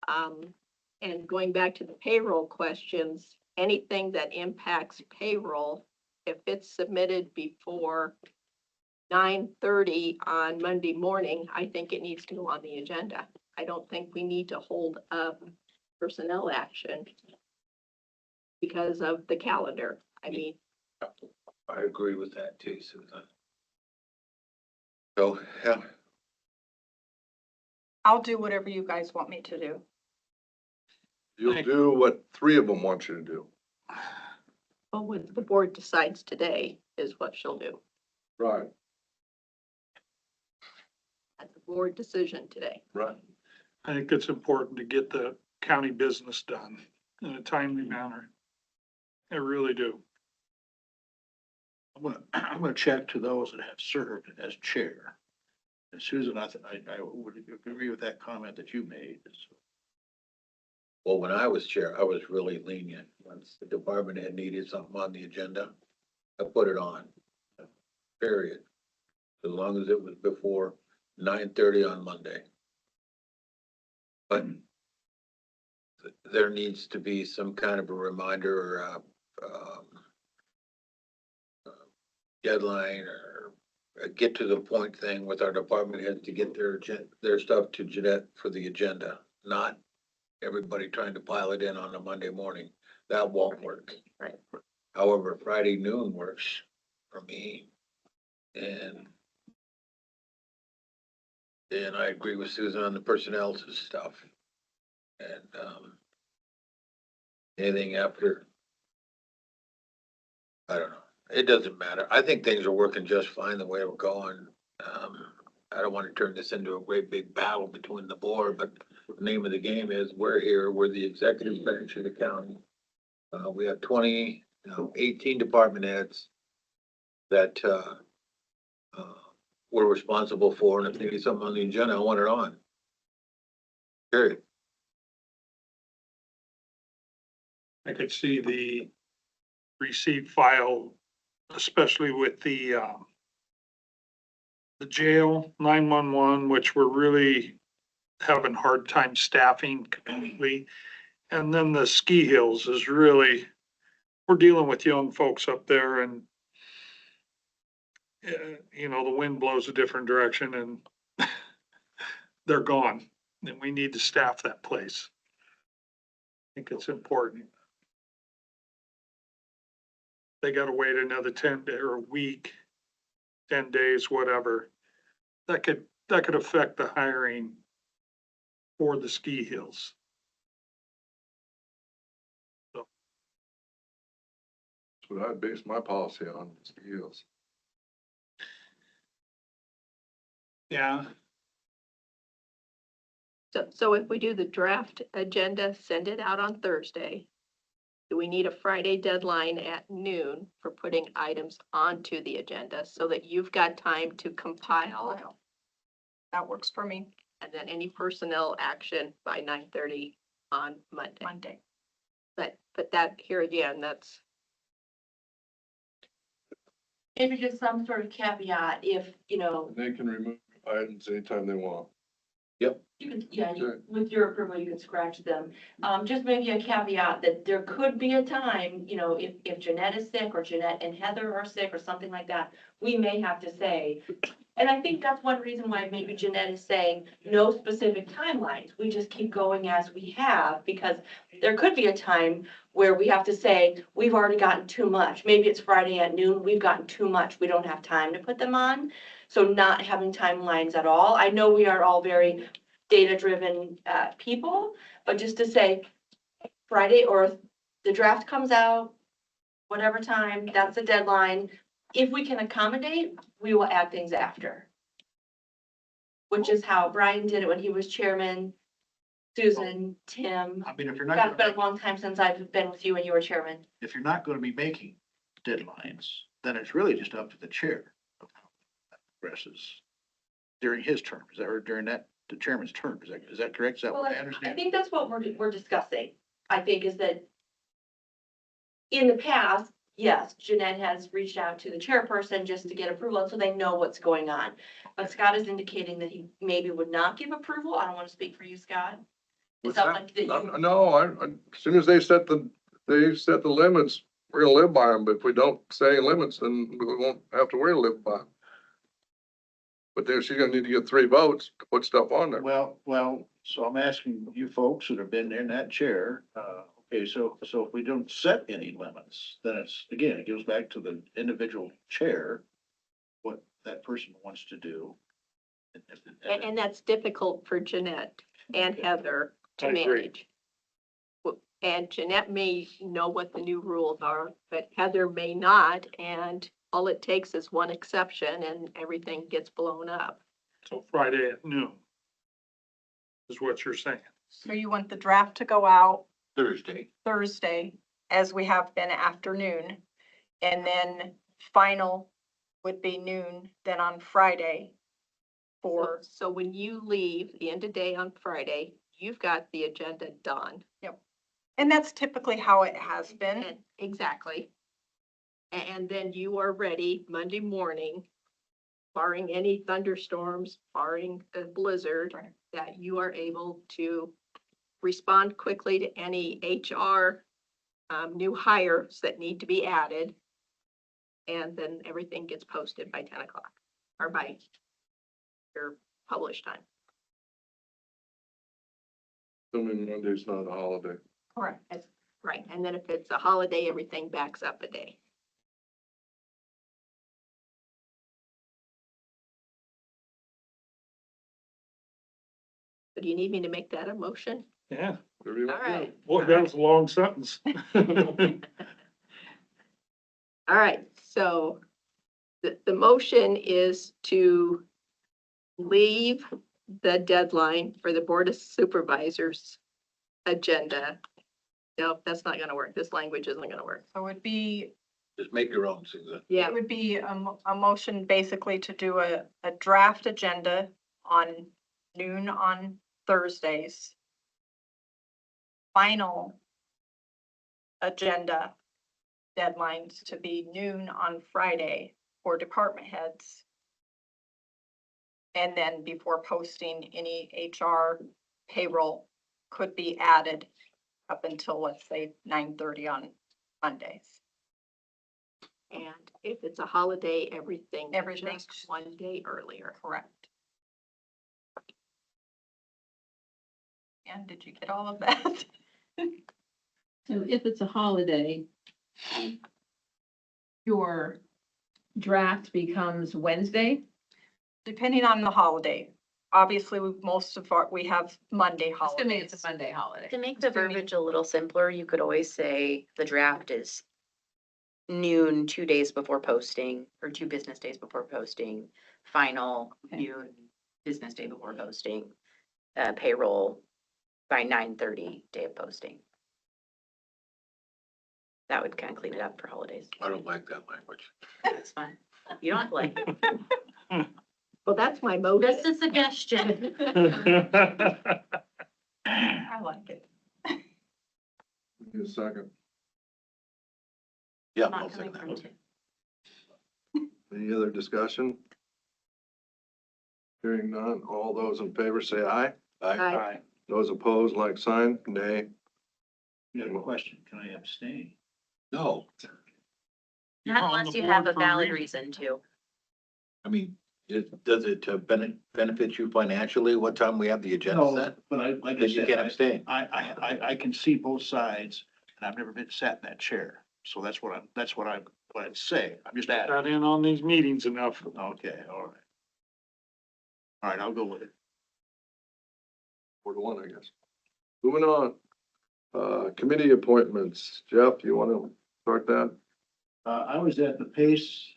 And going back to the payroll questions, anything that impacts payroll, if it's submitted before 9:30 on Monday morning, I think it needs to go on the agenda. I don't think we need to hold up personnel action because of the calendar. I mean, I agree with that too, Susan. So, yeah, I'll do whatever you guys want me to do. you'll do what 3 of them want you to do. but what the board decides today is what she'll do. Right, That's a board decision today. right. I think it's important to get the county business done in a timely manner. I really do. I'm gonna check to those that have served as chair. And Susan, I would agree with that comment that you made. Well, when I was chair, I was really lenient. Once the department head needed something on the agenda, I put it on. Period. As long as it was before 9:30 on Monday. But there needs to be some kind of a reminder or deadline or a get to the point thing with our department heads to get their stuff to Jeanette for the agenda, not everybody trying to pile it in on a Monday morning. That won't work. Right. However, Friday noon works for me. And I agree with Susan on the personnel stuff. And, anything after, I don't know. It doesn't matter. I think things are working just fine the way we're going. I don't want to turn this into a great big battle between the board, but the name of the game is we're here, we're the executive branch of the county. We have 18 department heads that, we're responsible for, and if they need something on the agenda, I want it on. Period. I could see the receipt file, especially with the jail, 911, which we're really having a hard time staffing completely. And then the ski hills is really, we're dealing with young folks up there and you know, the wind blows a different direction and they're gone. And we need to staff that place. I think it's important. They gotta wait another 10 day or a week, 10 days, whatever. That could affect the hiring for the ski hills. That's what I base my policy on, skills. Yeah, So if we do the draft agenda, send it out on Thursday. Do we need a Friday deadline at noon for putting items onto the agenda so that you've got time to compile? That works for me. And then any personnel action by 9:30 on Monday. But that, here again, that's, Maybe just some sort of caveat if, you know, They can remove items anytime they want. you can, with your approval, you can scratch them. Just maybe a caveat that there could be a time, you know, if Jeanette is sick or Jeanette and Heather are sick or something like that, we may have to say, and I think that's one reason why maybe Jeanette is saying no specific timelines. We just keep going as we have, because there could be a time where we have to say, we've already gotten too much. Maybe it's Friday at noon, we've gotten too much. We don't have time to put them on. So not having timelines at all. I know we are all very data-driven people, but just to say Friday or the draft comes out, whatever time, that's the deadline. If we can accommodate, we will add things after. Which is how Brian did it when he was chairman, Susan, Tim. I mean, if you're It's not, been a long time since I've been with you when you were chairman. if you're not gonna be making deadlines, then it's really just up to the chair of how that progresses during his term, or during the chairman's term, is that correct? Is that Well, what I I understand? think that's what we're discussing. I think is that in the past, yes, Jeanette has reached out to the chairperson just to get approval, so they know what's going on. But Scott is indicating that he maybe would not give approval. I don't want to speak for you, Scott. It What's sounds that? like that you, No, as soon as they set the limits, we're gonna live by them. But if we don't say limits, then we won't have to worry to live by them. But then she's gonna need to get 3 votes to put stuff on there. Well, so I'm asking you folks that have been in that chair, okay, so if we don't set any limits, then it's, again, it goes back to the individual chair, what that person wants to do. and that's difficult for Jeanette and Heather to I agree. manage. And Jeanette may know what the new rules are, but Heather may not, and all it takes is one exception and everything gets blown up. So Friday at noon is what you're saying. so you want the draft to go out Thursday. Thursday, as we have been afternoon. And then final would be noon, then on Friday for, So when you leave the end of day on Friday, you've got the agenda done. and that's typically how it has been. And exactly. And then you are ready Monday morning, barring any thunderstorms, barring a blizzard, that you are able to respond quickly to any HR new hires that need to be added. And then everything gets posted by 10 o'clock or by your published time. Assuming Monday's not a holiday. Correct. That's right. And then if it's a holiday, everything backs up a day. So do you need me to make that a motion? Yeah, Whatever you All want to do. right. boy, that was a long sentence. All right, so the motion is to leave the deadline for the Board of Supervisors agenda. Nope, that's not gonna work. This language isn't gonna work. So it would be, Just make your own, Susan. Yeah, it would be a motion basically to do a draft agenda on noon on Thursdays. Final agenda deadlines to be noon on Friday for department heads. And then before posting, any HR payroll could be added up until, let's say, 9:30 on Mondays. and if it's a holiday, everything Everything's- just one day earlier. Correct. And did you get all of that? So if it's a holiday, your draft becomes Wednesday? Depending on the holiday. Obviously, most of we have Monday Assuming holidays. it's a Monday holiday. To make the verbiage a little simpler, you could always say the draft is noon, 2 days before posting, or 2 business days before posting, final Okay. noon, business day before posting, payroll by 9:30 day of posting. That would kind of clean it up for holidays. I don't like that language. That's fine. You don't like it. Well, that's my motion. Just a suggestion. I like it. Give me a second. Yeah, Not I'll coming second from that. Tim. Any other discussion? Hearing none, all those in favor say aye. Aye. Those opposed, like sign, nay. You got a question, can I abstain? No, You're Not on unless the you have board a for valid reason to. I mean, does it benefit you financially? What time we have the agenda No, set? but like I Then you said, can't abstain. I can see both sides, and I've never been sat in that chair, so that's what I'd say, I'm just adding. Got in on these meetings enough. Okay, all right. All right, I'll go with it. 4-1, I guess. Moving on. Committee appointments. Jeff, you want to start that? I was at the PACE,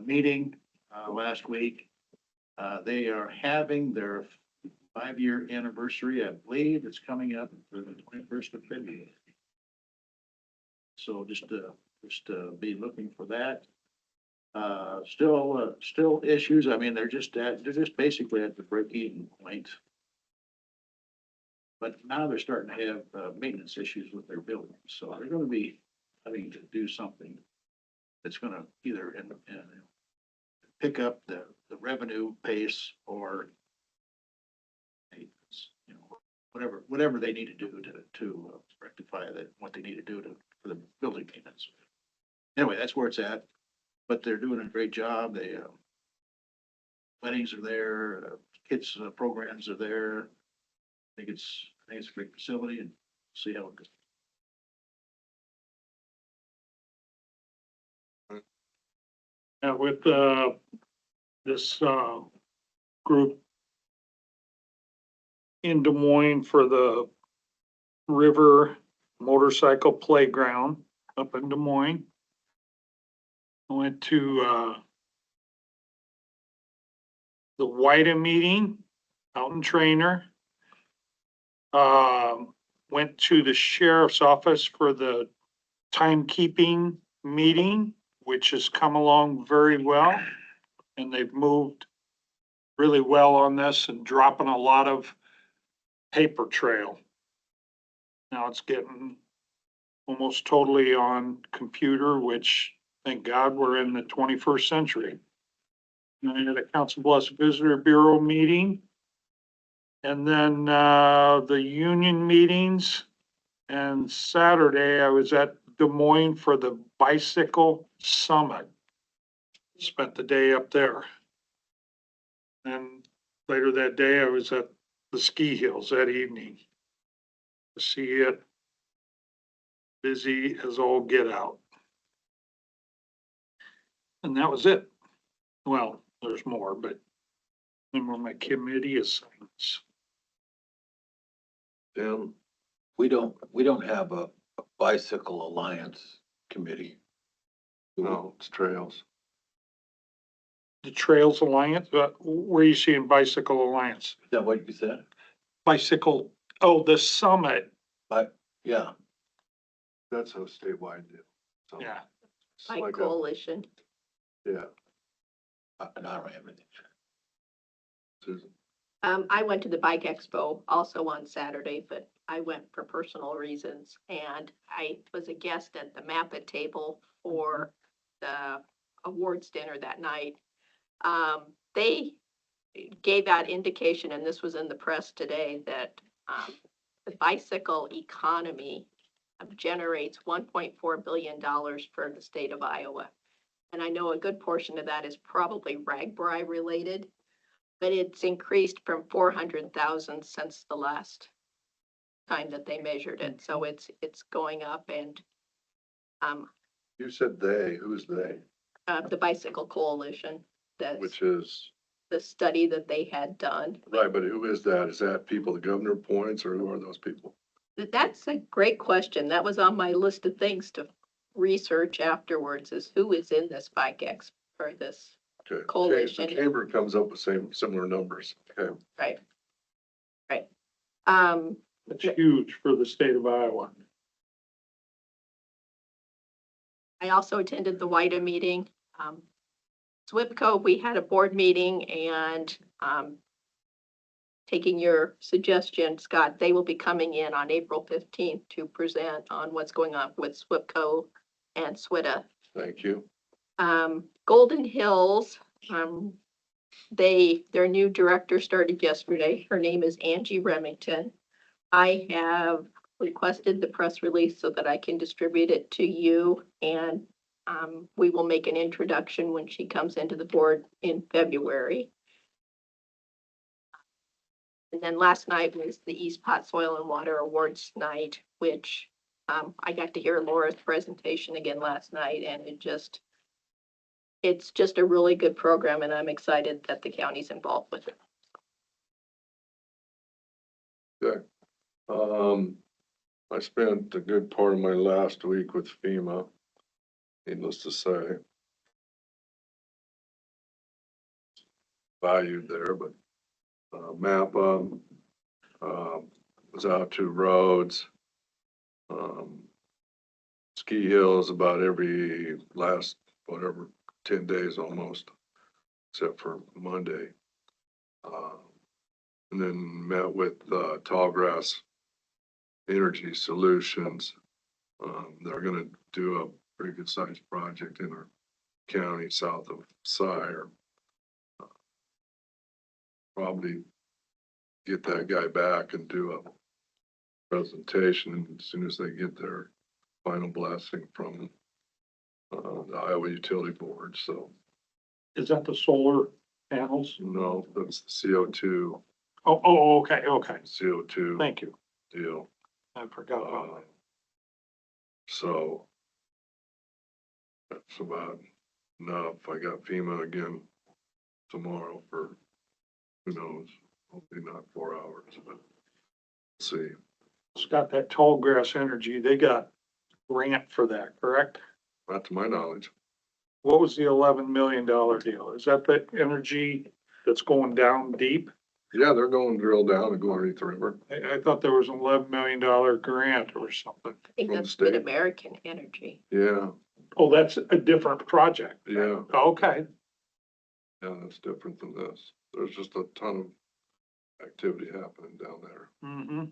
meeting, last week. They are having their 5-year anniversary, I believe it's coming up for the 21st of February. So just be looking for that. Still issues, I mean, they're just basically at the break-even point. But now they're starting to have, maintenance issues with their buildings, so they're gonna be having to do something that's gonna either pick up the revenue pace or you know, whatever they need to do to rectify that, what they need to do for the building maintenance. Anyway, that's where it's at, but they're doing a great job. They, weddings are there, kids' programs are there. I think it's a great facility and see how it goes. With, this, group in Des Moines for the river motorcycle playground up in Des Moines. I went to, the WIDA meeting out in Trainer. Went to the sheriff's office for the timekeeping meeting, which has come along very well. And they've moved really well on this and dropping a lot of paper trail. Now it's getting almost totally on computer, which thank God we're in the 21st century. And I had a Council Bluffs Visitor Bureau meeting. And then, the union meetings. And Saturday I was at Des Moines for the bicycle summit. Spent the day up there. And later that day I was at the ski hills that evening. To see it busy as all get out. And that was it. Well, there's more, but then were my committee assignments. Tim? We don't have a bicycle alliance committee. No, it's trails. The Trails Alliance, where are you seeing Bicycle Alliance? Is that what you said? Bicycle, oh, the summit, But, yeah, That's a statewide deal. So yeah. it's By like a- coalition. Yeah, I don't have anything. Susan. I went to the Bike Expo also on Saturday, but I went for personal reasons. And I was a guest at the MAPPA table for the awards dinner that night. They gave out indication, and this was in the press today, that the bicycle economy generates $1.4 billion for the state of Iowa. And I know a good portion of that is probably RAGBRAI related, but it's increased from 400,000 since the last time that they measured it. So it's going up, and You said they, who's they? the Bicycle Coalition, that's Which is, the study that they had done. right, but who is that? Is that people the governor appoints or who are those people? That's a great question. That was on my list of things to research afterwards, is who is in this Bike X or this Okay. coalition. The chamber comes up with similar numbers. Okay. Right. Right. It's huge for the state of Iowa. I also attended the WIDA meeting. SWPCO, we had a board meeting, and taking your suggestion, Scott, they will be coming in on April 15th to present on what's going on with SWPCO and SWITA. Thank you. Golden Hills, their new director started yesterday. Her name is Angie Remington. I have requested the press release so that I can distribute it to you, and we will make an introduction when she comes into the board in February. And then last night was the East Pot Soil and Water Awards night, which I got to hear Laura's presentation again last night, and it's just a really good program, and I'm excited that the county's involved with it. Okay. I spent a good part of my last week with FEMA, needless to say. Valued there, but MAPPA, was out to roads. Ski hills about every last, whatever, 10 days almost, except for Monday. And then met with Tallgrass Energy Solutions. They're gonna do a pretty good sized project in our county south of Sire. Probably get that guy back and do a presentation as soon as they get their final blessing from the Iowa Utility Board. So Is that the solar panels? no, that's the CO2, Okay, okay. CO2 Thank you. deal. I forgot about that. So that's about enough. I got FEMA again tomorrow for, who knows, hopefully not 4 hours, but let's see. It's got that tall grass energy. They got grant for that, correct? Not to my knowledge. What was the $11 million deal? Is that the energy that's going down deep? Yeah, they're going to drill down and go underneath the river. I thought there was an $11 million grant or something. I think From the that's state. Mid-American Energy. Yeah, Oh, that's a different project. yeah, Okay. yeah, that's different than this. There's just a ton of activity happening down there. Mm-hmm.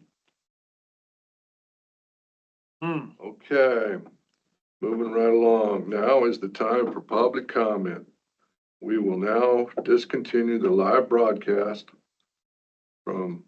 Okay, moving right along. Now is the time for public comment. We will now discontinue the live broadcast from